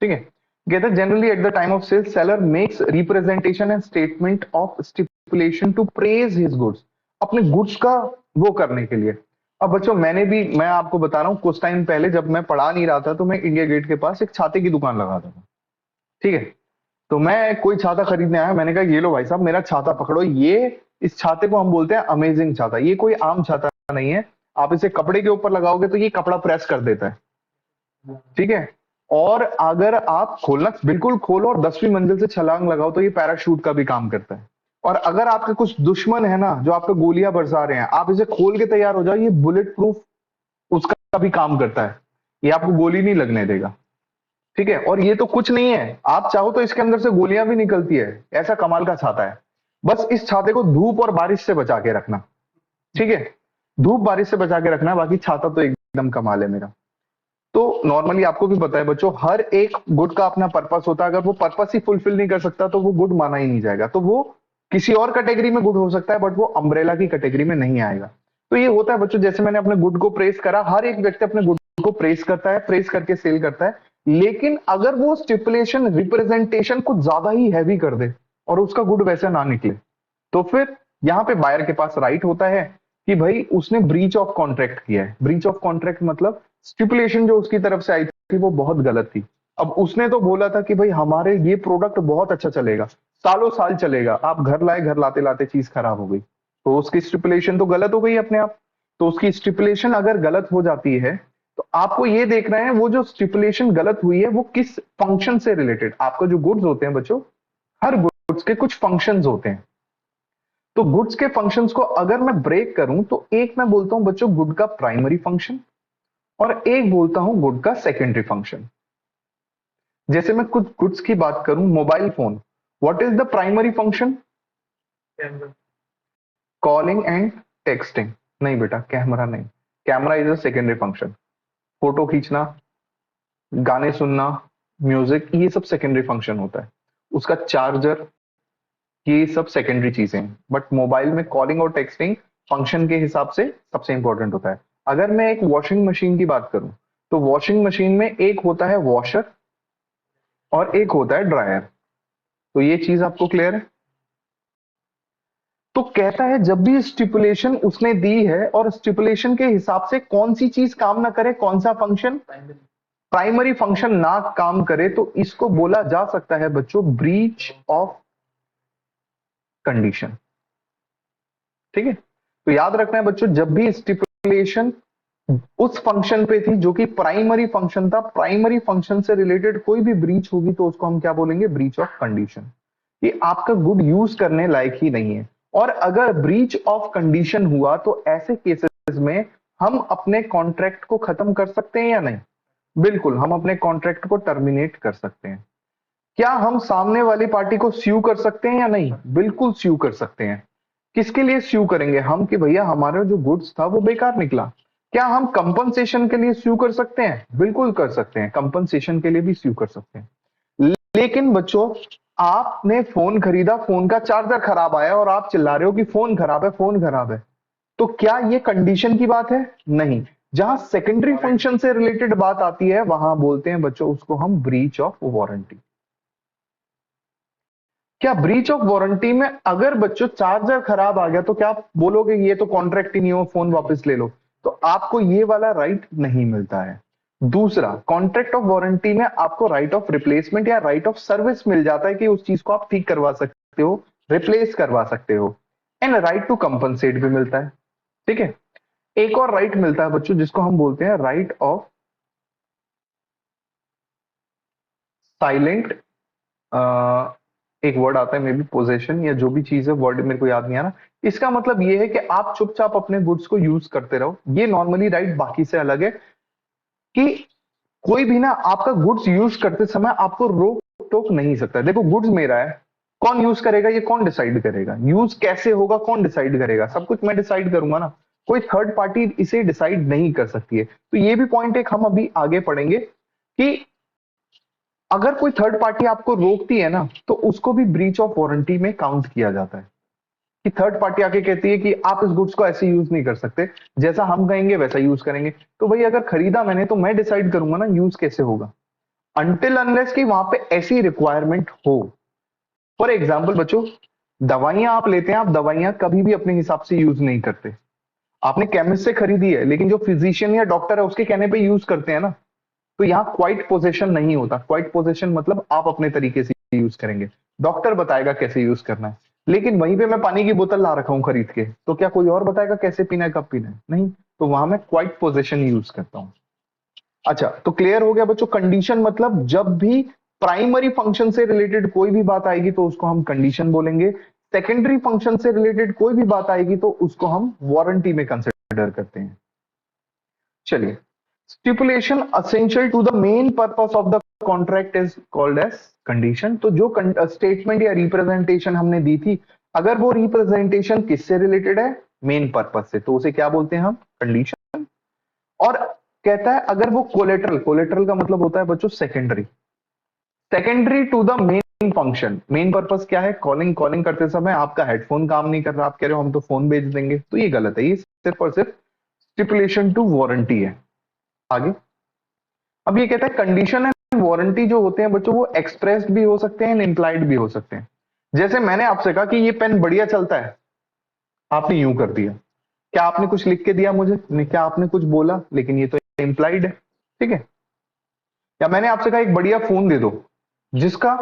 [SPEAKER 1] ठीक है, कहते हैं generally at the time of sale seller makes representation and statement of stipulation to praise his goods, अपने गुड्स का वो करने के लिए। अब बच्चों मैं आपको बता रहा हूँ, कुछ टाइम पहले जब मैं पढ़ा नहीं रहा था तो मैं इंडिया गेट के पास एक छाते की दुकान लगाता था। ठीक है, तो मैं कोई छाता खरीदने आया, मैंने कहा ये लो भाई साहब मेरा छाता पकड़ो, ये इस छाते को हम बोलते हैं अमेजिंग छाता। ये कोई आम छाता नहीं है, आप इसे कपड़े के ऊपर लगाओगे तो ये कपड़ा प्रेस कर देता है। ठीक है, और अगर आप खोलना बिल्कुल खोलो और 10वीं मंजिल से छलांग लगाओ तो ये पैराशूट का भी काम करता है। और अगर आपके कुछ दुश्मन है ना जो आप पे गोलियां बरसा रहे हैं, आप इसे खोल के तैयार हो जाओ, ये बुलेट प्रूफ उसका भी काम करता है, ये आपको गोली नहीं लगने देगा। ठीक है, और ये तो कुछ नहीं है, आप चाहो तो इसके अंदर से गोलियां भी निकलती है, ऐसा कमाल का छाता है। बस इस छाते को धूप और बारिश से बचा के रखना। ठीक है, धूप बारिश से बचा के रखना, बाकी छाता तो एकदम कमाल है मेरा। तो नॉर्मली आपको भी पता है बच्चों, हर एक गुड का अपना पर्पस होता है, अगर वो पर्पस ही फुलफिल नहीं कर सकता तो वो गुड माना ही नहीं जाएगा। तो वो किसी और कैटेगरी में गुड हो सकता है बट वो अम्ब्रेला की कैटेगरी में नहीं आएगा। तो ये होता है बच्चों, जैसे मैंने अपने गुड को प्रेस करा, हर एक व्यक्ति अपने गुड को प्रेस करता है, प्रेस करके सेल करता है। लेकिन अगर वो स्टिपुलेशन रिप्रेजेंटेशन कुछ ज्यादा ही हैवी कर दे और उसका गुड वैसा ना निकले, तो फिर यहाँ पे बायर के पास राइट होता है कि भाई उसने ब्रीच ऑफ कॉन्ट्रैक्ट किया है। ब्रीच ऑफ कॉन्ट्रैक्ट मतलब स्टिपुलेशन जो उसकी तरफ से आई थी वो बहुत गलत थी। अब उसने तो बोला था कि भाई हमारे ये प्रोडक्ट बहुत अच्छा चलेगा, सालों साल चलेगा, आप घर लाए, घर लाते लाते चीज खराब हो गई, तो उसकी स्टिपुलेशन तो गलत हो गई अपने आप। तो उसकी स्टिपुलेशन अगर गलत हो जाती है तो आपको ये देखना है वो जो स्टिपुलेशन गलत हुई है वो किस फंक्शन से रिलेटेड। आपका जो गुड्स होते हैं बच्चों, हर गुड्स के कुछ फंक्शंस होते हैं। तो गुड्स के फंक्शंस को अगर मैं ब्रेक करूं तो एक मैं बोलता हूं बच्चों गुड का प्राइमरी फंक्शन, और एक बोलता हूं गुड का सेकेंडरी फंक्शन। जैसे मैं कुछ गुड्स की बात करूं, mobile phone, what is the primary function? Calling and texting. नहीं बेटा, कैमरा नहीं, camera is a secondary function. Photo खींचना, गाने सुनना, म्यूजिक, ये सब सेकेंडरी फंक्शन होता है। उसका चार्जर, ये सब सेकेंडरी चीजें हैं। बट मोबाइल में कॉलिंग और टेक्सटिंग फंक्शन के हिसाब से सबसे इंपॉर्टेंट होता है। अगर मैं एक वॉशिंग मशीन की बात करूं तो वॉशिंग मशीन में एक होता है वॉशर और एक होता है ड्रायर। तो ये चीज आपको क्लियर है? तो कहता है जब भी स्टिपुलेशन उसने दी है और स्टिपुलेशन के हिसाब से कौन सी चीज काम ना करे, कौन सा फंक्शन, प्राइमरी फंक्शन ना काम करे, तो इसको बोला जा सकता है बच्चों ब्रीच ऑफ कंडीशन। ठीक है, तो याद रखना है बच्चों, जब भी स्टिपुलेशन उस फंक्शन पे थी जो कि प्राइमरी फंक्शन था, प्राइमरी फंक्शन से रिलेटेड कोई भी ब्रीच होगी तो उसको हम क्या बोलेंगे? Breach of condition. ये आपका गुड यूज करने लायक ही नहीं है। और अगर ब्रीच ऑफ कंडीशन हुआ तो ऐसे केसेस में हम अपने कॉन्ट्रैक्ट को खत्म कर सकते हैं या नहीं? बिल्कुल, हम अपने कॉन्ट्रैक्ट को टर्मिनेट कर सकते हैं। क्या हम सामने वाली पार्टी को स्यू कर सकते हैं या नहीं? बिल्कुल स्यू कर सकते हैं। किसके लिए स्यू करेंगे हम? कि भैया हमारा जो गुड्स था वो बेकार निकला। क्या हम कंपनसेशन के लिए स्यू कर सकते हैं? बिल्कुल कर सकते हैं, कंपनसेशन के लिए भी स्यू कर सकते हैं। लेकिन बच्चों, आपने फोन खरीदा, फोन का चार्जर खराब आया और आप चिल्ला रहे हो कि फोन खराब है, फोन खराब है, तो क्या ये कंडीशन की बात है? नहीं। जहां सेकेंडरी फंक्शन से रिलेटेड बात आती है वहां बोलते हैं बच्चों उसको हम ब्रीच ऑफ वारंटी। क्या ब्रीच ऑफ वारंटी में अगर बच्चों चार्जर खराब आ गया तो क्या आप बोलोगे ये तो कॉन्ट्रैक्ट ही नहीं हो, फोन वापस ले लो? तो आपको ये वाला राइट नहीं मिलता है। दूसरा, कॉन्ट्रैक्ट ऑफ वारंटी में आपको राइट ऑफ रिप्लेसमेंट या राइट ऑफ सर्विस मिल जाता है कि उस चीज को आप ठीक करवा सकते हो, रिप्लेस करवा सकते हो, एंड राइट टू कंपनसेट भी मिलता है। ठीक है, एक और राइट मिलता है बच्चों जिसको हम बोलते हैं राइट ऑफ साइलेंट, एक वर्ड आता है मे बी पोजेशन या जो भी चीज है, वर्ड मेरे को याद नहीं आ रहा। इसका मतलब ये है कि आप चुपचाप अपने गुड्स को यूज करते रहो। ये नॉर्मली राइट बाकी से अलग है कि कोई भी ना आपका गुड्स यूज करते समय आपको रोक टोक नहीं सकता। देखो गुड्स मेरा है, कौन यूज करेगा ये कौन डिसाइड करेगा, यूज कैसे होगा कौन डिसाइड करेगा, सब कुछ मैं डिसाइड करूंगा ना, कोई थर्ड पार्टी इसे डिसाइड नहीं कर सकती है। तो ये भी पॉइंट एक हम अभी आगे पढ़ेंगे कि अगर कोई थर्ड पार्टी आपको रोकती है ना तो उसको भी ब्रीच ऑफ वारंटी में काउंट किया जाता है। कि थर्ड पार्टी आके कहती है कि आप इस गुड्स को ऐसे यूज नहीं कर सकते, जैसा हम कहेंगे वैसा यूज करेंगे। तो भाई अगर खरीदा मैंने तो मैं डिसाइड करूंगा ना यूज कैसे होगा, अनटिल अनलेस कि वहां पे ऐसी रिक्वायरमेंट हो। फॉर एग्जाम्पल बच्चों, दवाइयां आप लेते हैं, आप दवाइयां कभी भी अपने हिसाब से यूज नहीं करते। आपने केमिस्ट से खरीदी है लेकिन जो फिजिशियन या डॉक्टर है उसके कहने पे यूज करते हैं ना। तो यहाँ क्वाइट पोजेशन नहीं होता। क्वाइट पोजेशन मतलब आप अपने तरीके से यूज करेंगे, डॉक्टर बताएगा कैसे यूज करना है। लेकिन वहीं पे मैं पानी की बोतल ला रखा हूँ खरीद के, तो क्या कोई और बताएगा कैसे पीना है कब पीना है? नहीं। तो वहां मैं क्वाइट पोजेशन यूज करता हूँ। अच्छा, तो क्लियर हो गया बच्चों। कंडीशन मतलब जब भी प्राइमरी फंक्शन से रिलेटेड कोई भी बात आएगी तो उसको हम कंडीशन बोलेंगे, सेकेंडरी फंक्शन से रिलेटेड कोई भी बात आएगी तो उसको हम वारंटी में कंसिडर करते हैं। चलिए, stipulation essential to the main purpose of the contract is called as condition. तो जो स्टेटमेंट या रिप्रेजेंटेशन हमने दी थी, अगर वो रिप्रेजेंटेशन किससे रिलेटेड है, मेन पर्पस से, तो उसे क्या बोलते हैं हम, कंडीशन। और कहता है अगर वो कोलेटरल, कोलेटरल का मतलब होता है बच्चों secondary, secondary to the main function. Main purpose क्या है, कॉलिंग, कॉलिंग करते समय आपका हेडफोन काम नहीं कर रहा, आप कह रहे हो हम तो फोन भेज देंगे, तो ये गलत है। ये सिर्फ और सिर्फ स्टिपुलेशन टू वारंटी है। आगे अब ये कहता है कंडीशन एंड वारंटी जो होते हैं बच्चों वो एक्सप्रेस्ड भी हो सकते हैं, इंप्लाइड भी हो सकते हैं। जैसे मैंने आपसे कहा कि ये पेन बढ़िया चलता है, आपने यूं कर दिया, क्या आपने कुछ लिख के दिया मुझे? नहीं। क्या आपने कुछ बोला? लेकिन ये तो इंप्लाइड है। ठीक है। या मैंने आपसे कहा एक बढ़िया फोन दे दो जिसका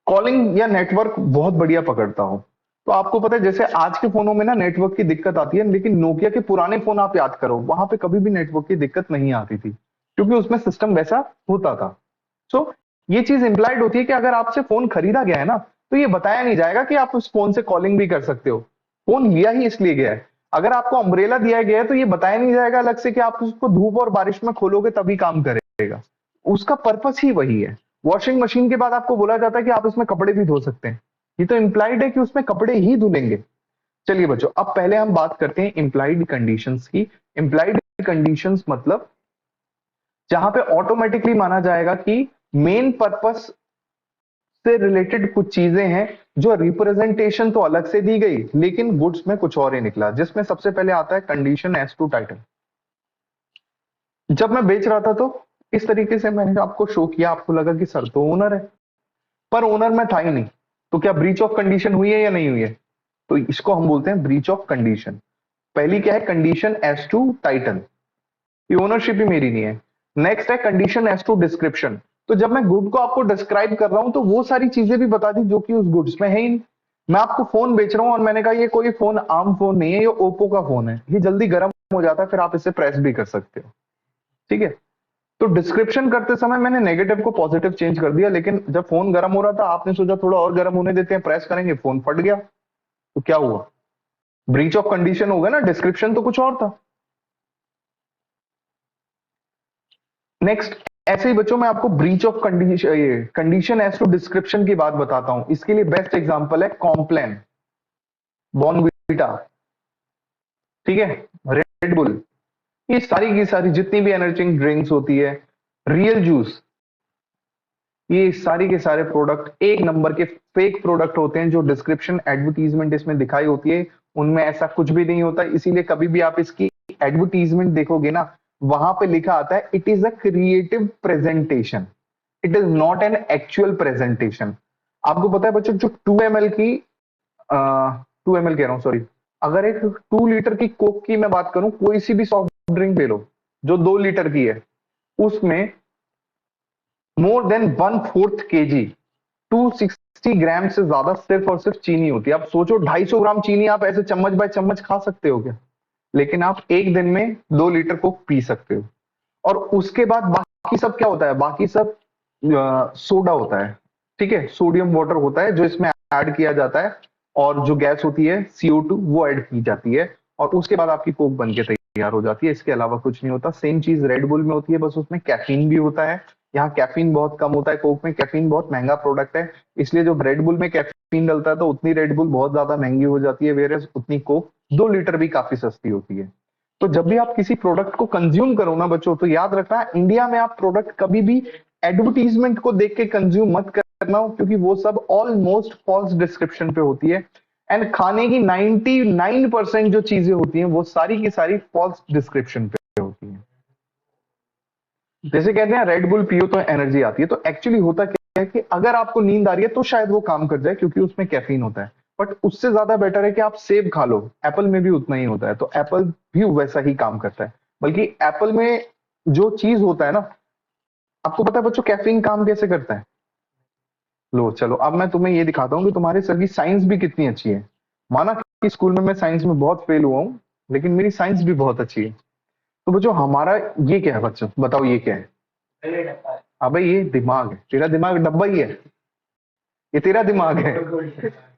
[SPEAKER 1] कॉलिंग या नेटवर्क बहुत बढ़िया पकड़ता हो। तो आपको पता है जैसे आज के फोनों में ना नेटवर्क की दिक्कत आती है, लेकिन नोकिया के पुराने फोन आप याद करो, वहां पे कभी भी नेटवर्क की दिक्कत नहीं आती थी क्योंकि उसमें सिस्टम वैसा होता था। सो ये चीज इंप्लाइड होती है कि अगर आपसे फोन खरीदा गया है ना तो ये बताया नहीं जाएगा कि आप उस फोन से कॉलिंग भी कर सकते हो। फोन लिया ही इसलिए गया है। अगर आपको अम्ब्रेला दिया गया है तो ये बताया नहीं जाएगा अलग से कि आप उसको धूप और बारिश में खोलोगे तभी काम करेगा। उसका पर्पस ही वही है। वॉशिंग मशीन के बाद आपको बोला जाता है कि आप इसमें कपड़े भी धो सकते हैं, ये तो इंप्लाइड है कि उसमें कपड़े ही धुलेंगे। चलिए बच्चों, अब पहले हम बात करते हैं इंप्लाइड कंडीशंस की। इंप्लाइड कंडीशंस मतलब जहां पे ऑटोमेटिकली माना जाएगा कि मेन पर्पस से रिलेटेड कुछ चीजें हैं जो रिप्रेजेंटेशन तो अलग से दी गई लेकिन गुड्स में कुछ और ही निकला। जिसमें सबसे पहले आता है कंडीशन एज टू टाइटल। जब मैं बेच रहा था तो इस तरीके से मैंने आपको शो किया, आपको लगा कि सर तो ओनर है, पर ओनर में था ही नहीं। तो क्या ब्रीच ऑफ कंडीशन हुई है या नहीं हुई है? तो इसको हम बोलते हैं ब्रीच ऑफ कंडीशन। पहली क्या है, कंडीशन एज टू टाइटल, ये ओनरशिप ही मेरी नहीं है। नेक्स्ट है कंडीशन एज टू डिस्क्रिप्शन। तो जब मैं गुड को आपको डिस्क्राइब कर रहा हूं तो वो सारी चीजें भी बता दी जो कि उस गुड्स में है ही नहीं। मैं आपको फोन बेच रहा हूं और मैंने कहा ये कोई फोन आम फोन नहीं है, ये ओप्पो का फोन है, ये जल्दी गर्म हो जाता है, फिर आप इसे प्रेस भी कर सकते हो। ठीक है। तो डिस्क्रिप्शन करते समय मैंने नेगेटिव को पॉजिटिव चेंज कर दिया, लेकिन जब फोन गर्म हो रहा था आपने सोचा थोड़ा और गर्म होने देते हैं, प्रेस करेंगे, फोन फट गया। तो क्या हुआ, ब्रीच ऑफ कंडीशन हो गया ना, डिस्क्रिप्शन तो कुछ और था। नेक्स्ट, ऐसे ही बच्चों मैं आपको ब्रीच ऑफ कंडीशन, ये कंडीशन एज टू डिस्क्रिप्शन की बात बताता हूं। इसके लिए बेस्ट एग्जांपल है कॉम्प्लान, बॉर्नवीटा, ठीक है, रेड बुल, ये सारी की सारी जितनी भी एनर्जी ड्रिंक्स होती है, रियल जूस, ये सारी के सारे प्रोडक्ट एक नंबर के फेक प्रोडक्ट होते हैं। जो डिस्क्रिप्शन एडवर्टीजमेंट इसमें दिखाई होती है उनमें ऐसा कुछ भी नहीं होता। इसीलिए कभी भी आप इसकी एडवर्टीजमेंट देखोगे ना, वहां पे लिखा आता है it is a creative presentation, it is not an actual presentation. आपको पता है बच्चों, जो 2 ml की 2 ml कह रहा हूँ सॉरी, अगर एक 2 लीटर की कोक की मैं बात करूं, कोई सी भी सॉफ्ट ड्रिंक ले लो जो 2 लीटर की है, उसमें मोर देन 1/4 kg, 260 ग्राम से ज्यादा सिर्फ और सिर्फ चीनी होती है। आप सोचो 250 ग्राम चीनी आप ऐसे चम्मच बाय चम्मच खा सकते हो क्या? लेकिन आप एक दिन में 2 लीटर कोक पी सकते हो। और उसके बाद बाकी सब क्या होता है, बाकी सब सोडा होता है, ठीक है, सोडियम वाटर होता है जो इसमें ऐड किया जाता है, और जो गैस होती है CO2 वो ऐड की जाती है, और उसके बाद आपकी कोक बन के तैयार हो जाती है। इसके अलावा कुछ नहीं होता। सेम चीज रेड बुल में होती है, बस उसमें कैफीन भी होता है। यहाँ कैफीन बहुत कम होता है, कोक में कैफीन बहुत महंगा प्रोडक्ट है, इसलिए जो रेड बुल में कैफीन डलता है तो उतनी रेड बुल बहुत ज्यादा महंगी हो जाती है, वेयर उतनी कोक 2 लीटर भी काफी सस्ती होती है। तो जब भी आप किसी प्रोडक्ट को कंज्यूम करो ना बच्चों, तो याद रखना इंडिया में आप प्रोडक्ट कभी भी एडवर्टीजमेंट को देख के कंज्यूम मत करना हो, क्योंकि वो सब ऑलमोस्ट फॉल्स डिस्क्रिप्शन पे होती है। एंड खाने की 99% जो चीजें होती हैं वो सारी की सारी फॉल्स डिस्क्रिप्शन पे होती हैं। जैसे कहते हैं रेड बुल पियो तो एनर्जी आती है, तो एक्चुअली होता क्या है कि अगर आपको नींद आ रही है तो शायद वो काम कर जाए, क्योंकि उसमें कैफीन होता है। बट उससे ज्यादा बेटर है कि आप सेब खा लो, एप्पल में भी उतना ही होता है, तो एप्पल भी वैसा ही काम करता है। बल्कि एप्पल में जो चीज होता है ना, आपको पता है बच्चों कैफीन काम कैसे करता है? लो चलो, अब मैं तुम्हें ये दिखाता हूँ कि तुम्हारे सर की साइंस भी कितनी अच्छी है। माना कि स्कूल में मैं साइंस में बहुत फेल हुआ हूँ, लेकिन मेरी साइंस भी बहुत अच्छी है। तो बच्चों हमारा ये क्या है, बच्चों बताओ ये क्या है? अबे ये दिमाग है, तेरा दिमाग डब्बा ही है, ये तेरा दिमाग है।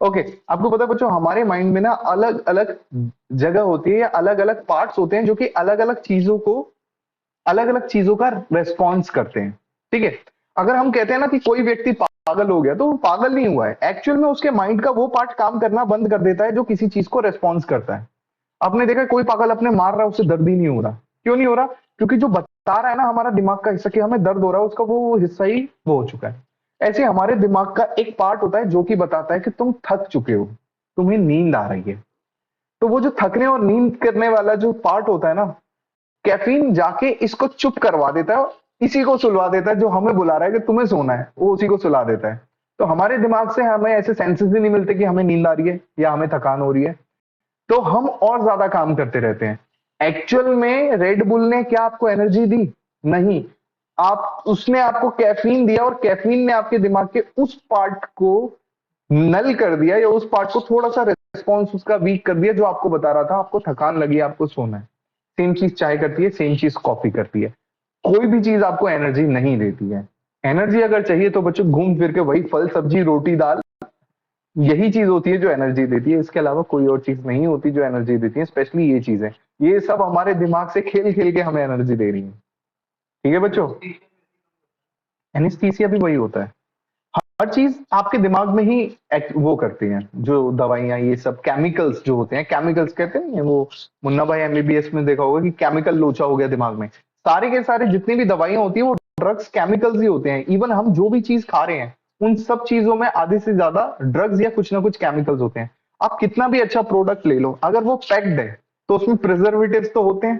[SPEAKER 1] ओके, आपको पता है बच्चों हमारे माइंड में ना अलग अलग जगह होती है, या अलग अलग पार्ट्स होते हैं जो कि अलग अलग चीजों को, अलग अलग चीजों का रेस्पॉन्स करते हैं, ठीक है। अगर हम कहते हैं ना कि कोई व्यक्ति पागल हो गया, तो वो पागल नहीं हुआ है, एक्चुअल में उसके माइंड का वो पार्ट काम करना बंद कर देता है जो किसी चीज को रेस्पॉन्स करता है। आपने देखा कोई पागल अपने मार रहा है, उससे दर्द ही नहीं हो रहा। क्यों नहीं हो रहा? क्योंकि जो बता रहा है ना हमारा दिमाग का हिस्सा कि हमें दर्द हो रहा है, उसका वो हिस्सा ही वो हो चुका है। ऐसे हमारे दिमाग का एक पार्ट होता है जो कि बताता है कि तुम थक चुके हो, तुम्हें नींद आ रही है। तो वो जो थकने और नींद करने वाला जो पार्ट होता है ना, कैफीन जाके इसको चुप करवा देता है, इसी को सुलवा देता है, जो हमें बुला रहा है कि तुम्हें सोना है, वो उसी को सुला देता है। तो हमारे दिमाग से हमें ऐसे सेंसेस ही नहीं मिलते कि हमें नींद आ रही है या हमें थकान हो रही है, तो हम और ज्यादा काम करते रहते हैं। एक्चुअल में रेड बुल ने क्या आपको एनर्जी दी? नहीं। आप उसने आपको कैफीन दिया, और कैफीन ने आपके दिमाग के उस पार्ट को नल कर दिया, या उस पार्ट को थोड़ा सा रिस्पॉन्स उसका वीक कर दिया, जो आपको बता रहा था आपको थकान लगी, आपको सोना है। सेम चीज चाय करती है, सेम चीज कॉफी करती है। कोई भी चीज आपको एनर्जी नहीं देती है। एनर्जी अगर चाहिए तो बच्चों घूम फिर के वही फल सब्जी रोटी दाल, यही चीज होती है जो एनर्जी देती है। इसके अलावा कोई और चीज नहीं होती जो एनर्जी देती है, स्पेशली ये चीजें, ये सब हमारे दिमाग से खेल खेल के हमें एनर्जी दे रही है। ठीक है बच्चों, एनेस्थीसिया भी वही होता है। हर चीज आपके दिमाग में ही वो करती है। जो दवाइयां ये सब केमिकल्स जो होते हैं, केमिकल्स कहते हैं वो, मुन्ना भाई MBBS में देखा होगा कि केमिकल लोचा हो गया दिमाग में। सारे के सारे जितनी भी दवाइयां होती है वो ड्रग्स केमिकल्स ही होते हैं। इवन हम जो भी चीज खा रहे हैं उन सब चीजों में आधे से ज्यादा ड्रग्स या कुछ ना कुछ केमिकल्स होते हैं। आप कितना भी अच्छा प्रोडक्ट ले लो, अगर वो पैक्ड है तो उसमें प्रिजर्वेटिव्स तो होते हैं।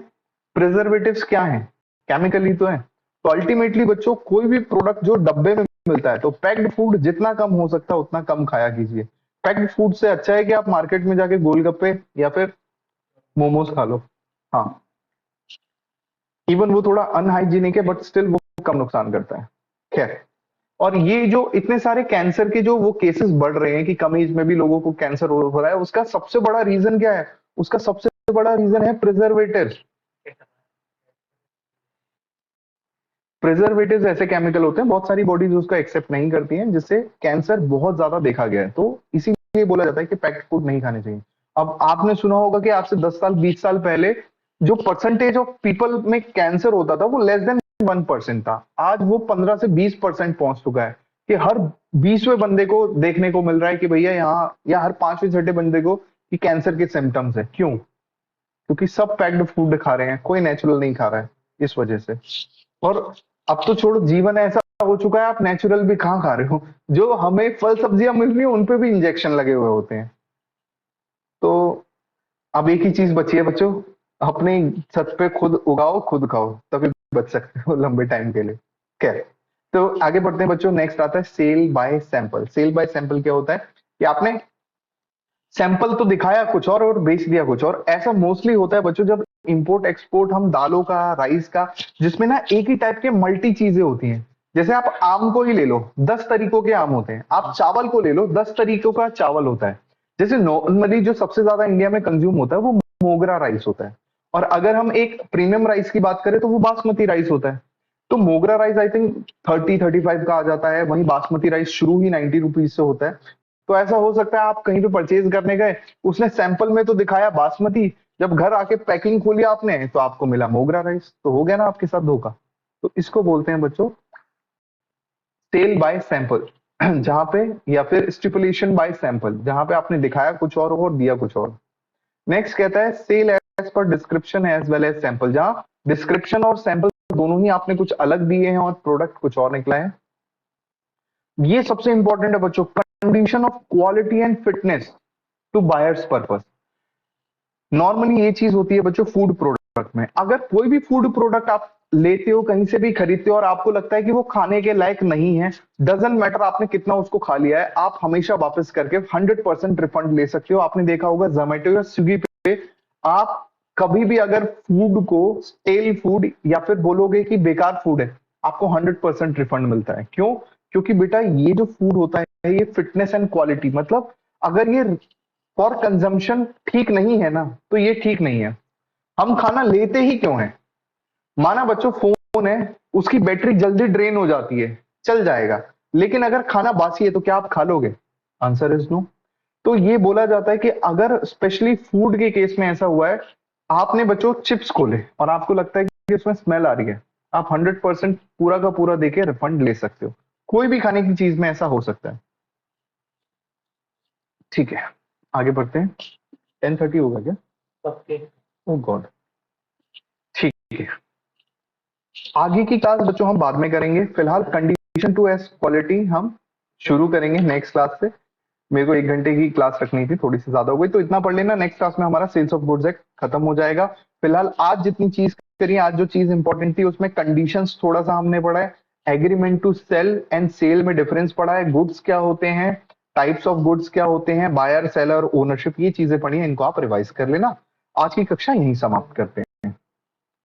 [SPEAKER 1] प्रिजर्वेटिव्स क्या है? केमिकल ही तो है। तो अल्टीमेटली बच्चों कोई भी प्रोडक्ट जो डब्बे में मिलता है, तो पैक्ड फूड जितना कम हो सकता है उतना कम खाया कीजिए। पैक्ड फूड से अच्छा है कि आप मार्केट में जाके गोलगप्पे या फिर मोमोज खा लो। हाँ, इवन वो थोड़ा अनहाइजीनिक है बट स्टिल वो कम नुकसान करता है। खैर, और ये जो इतने सारे कैंसर के जो वो केसेस बढ़ रहे हैं कि कम एज में भी लोगों को कैंसर हो रहा है, उसका सबसे बड़ा रीजन क्या है? उसका सबसे बड़ा रीजन है प्रिजर्वेटिव। प्रिजर्वेटिव्स ऐसे केमिकल होते हैं, बहुत सारी बॉडीज उसको एक्सेप्ट नहीं करती हैं, जिससे कैंसर बहुत ज्यादा देखा गया है। तो इसीलिए बोला जाता है कि पैक्ड फूड नहीं खाने चाहिए। अब आपने सुना होगा कि आज से 10 साल 20 साल पहले जो परसेंटेज ऑफ पीपल में कैंसर होता था वो लेस देन 1% था। आज वो 15 से 20% पहुंच चुका है, कि हर 20वें बंदे को देखने को मिल रहा है कि भैया यहाँ, या हर 5वें छठे बंदे को कि कैंसर के सिम्टम्स है। क्यों? क्योंकि सब पैक्ड फूड खा रहे हैं, कोई नेचुरल नहीं खा रहा है, इस वजह से। और अब तो छोड़ो, जीवन ऐसा हो चुका है आप नेचुरल भी कहाँ खा रहे हो, जो हमें फल सब्जियां मिल रही है उन पे भी इंजेक्शन लगे हुए होते हैं। तो अब एक ही चीज बची है बच्चों, अपने छत पे खुद उगाओ खुद खाओ, तभी बच सकते हो लंबे टाइम के लिए। क्या? तो आगे बढ़ते हैं बच्चों। नेक्स्ट आता है sale by sample. Sale by sample क्या होता है कि आपने सैंपल तो दिखाया कुछ और बेच दिया कुछ और। ऐसा मोस्टली होता है बच्चों जब इंपोर्ट एक्सपोर्ट हम दालों का, राइस का, जिसमें ना एक ही टाइप के मल्टी चीजें होती हैं। जैसे आप आम को ही ले लो, 10 तरीकों के आम होते हैं। आप चावल को ले लो, 10 तरीकों का चावल होता है। जैसे नॉर्मली जो सबसे ज्यादा इंडिया में कंज्यूम होता है वो मोगरा राइस होता है। और अगर हम एक प्रीमियम राइस की बात करें तो वो बासमती राइस होता है। तो मोगरा राइस आई थिंक 30-35 का आ जाता है, वहीं बासमती राइस शुरू ही 90 रुपीज से होता है। तो ऐसा हो सकता है आप कहीं पे परचेज करने गए, उसने सैंपल में तो दिखाया बासमती, जब घर आके पैकिंग खोली आपने तो आपको मिला मोगरा राइस, तो हो गया ना आपके साथ धोखा। तो इसको बोलते हैं बच्चों सेल बाय सैंपल, जहां पे, या फिर स्टिपुलेशन बाय सैंपल, जहां पे आपने दिखाया कुछ और दिया कुछ और। नेक्स्ट कहता है sale as per description as well as sample, जहां डिस्क्रिप्शन और सैंपल दोनों ही आपने कुछ अलग दिए हैं और प्रोडक्ट कुछ और निकला है। ये सबसे इंपॉर्टेंट है बच्चों, condition of quality and fitness to buyers purpose. Normally ये चीज होती है बच्चों फूड प्रोडक्ट में, अगर कोई भी फूड प्रोडक्ट आप लेते हो कहीं से भी खरीदते हो और आपको लगता है कि वो खाने के लायक नहीं है, डजंट मैटर आपने कितना उसको खा लिया है, आप हमेशा वापस करके 100% रिफंड ले सकते हो। आपने देखा होगा जोमेटो या स्विगी पे आप कभी भी अगर फूड को स्टेल फूड या फिर बोलोगे कि बेकार फूड है, आपको 100% रिफंड मिलता है। क्यों? क्योंकि बेटा ये जो फूड होता है ये फिटनेस एंड क्वालिटी, मतलब अगर ये फॉर कंजम्पशन ठीक नहीं है ना तो ये ठीक नहीं है। हम खाना लेते ही क्यों है? माना बच्चों फोन है, उसकी बैटरी जल्दी ड्रेन हो जाती है, चल जाएगा, लेकिन अगर खाना बासी है तो क्या आप खा लोगे? Answer is no. तो ये बोला जाता है कि अगर स्पेशली फूड के केस में ऐसा हुआ है, आपने बच्चों चिप्स खोले और आपको लगता है कि उसमें स्मेल आ रही है, आप 100% पूरा का पूरा देके रिफंड ले सकते हो। कोई भी खाने की चीज में ऐसा हो सकता है। ठीक है, आगे बढ़ते हैं। 10:30 होगा क्या? ओके। ओ गॉड, ठीक है। आगे की क्लास बच्चों हम बाद में करेंगे, फिलहाल कंडीशन टू एस क्वालिटी हम शुरू करेंगे नेक्स्ट क्लास से। मेरे को 1 घंटे की क्लास रखनी थी, थोड़ी सी ज्यादा हो गई, तो इतना पढ़ लेना, नेक्स्ट क्लास में हमारा सेल्स ऑफ गुड्स एक्ट खत्म हो जाएगा। फिलहाल आज जितनी चीज करी, आज जो चीज इंपॉर्टेंट थी उसमें कंडीशंस थोड़ा सा हमने पढ़ा है, agreement to sell and sale में डिफरेंस पढ़ा है, गुड्स क्या होते हैं, टाइप्स ऑफ गुड्स क्या होते हैं, बायर सेलर ओनरशिप, ये चीजें पढ़ी है, इनको आप रिवाइज कर लेना। आज की कक्षा यहीं समाप्त करते हैं।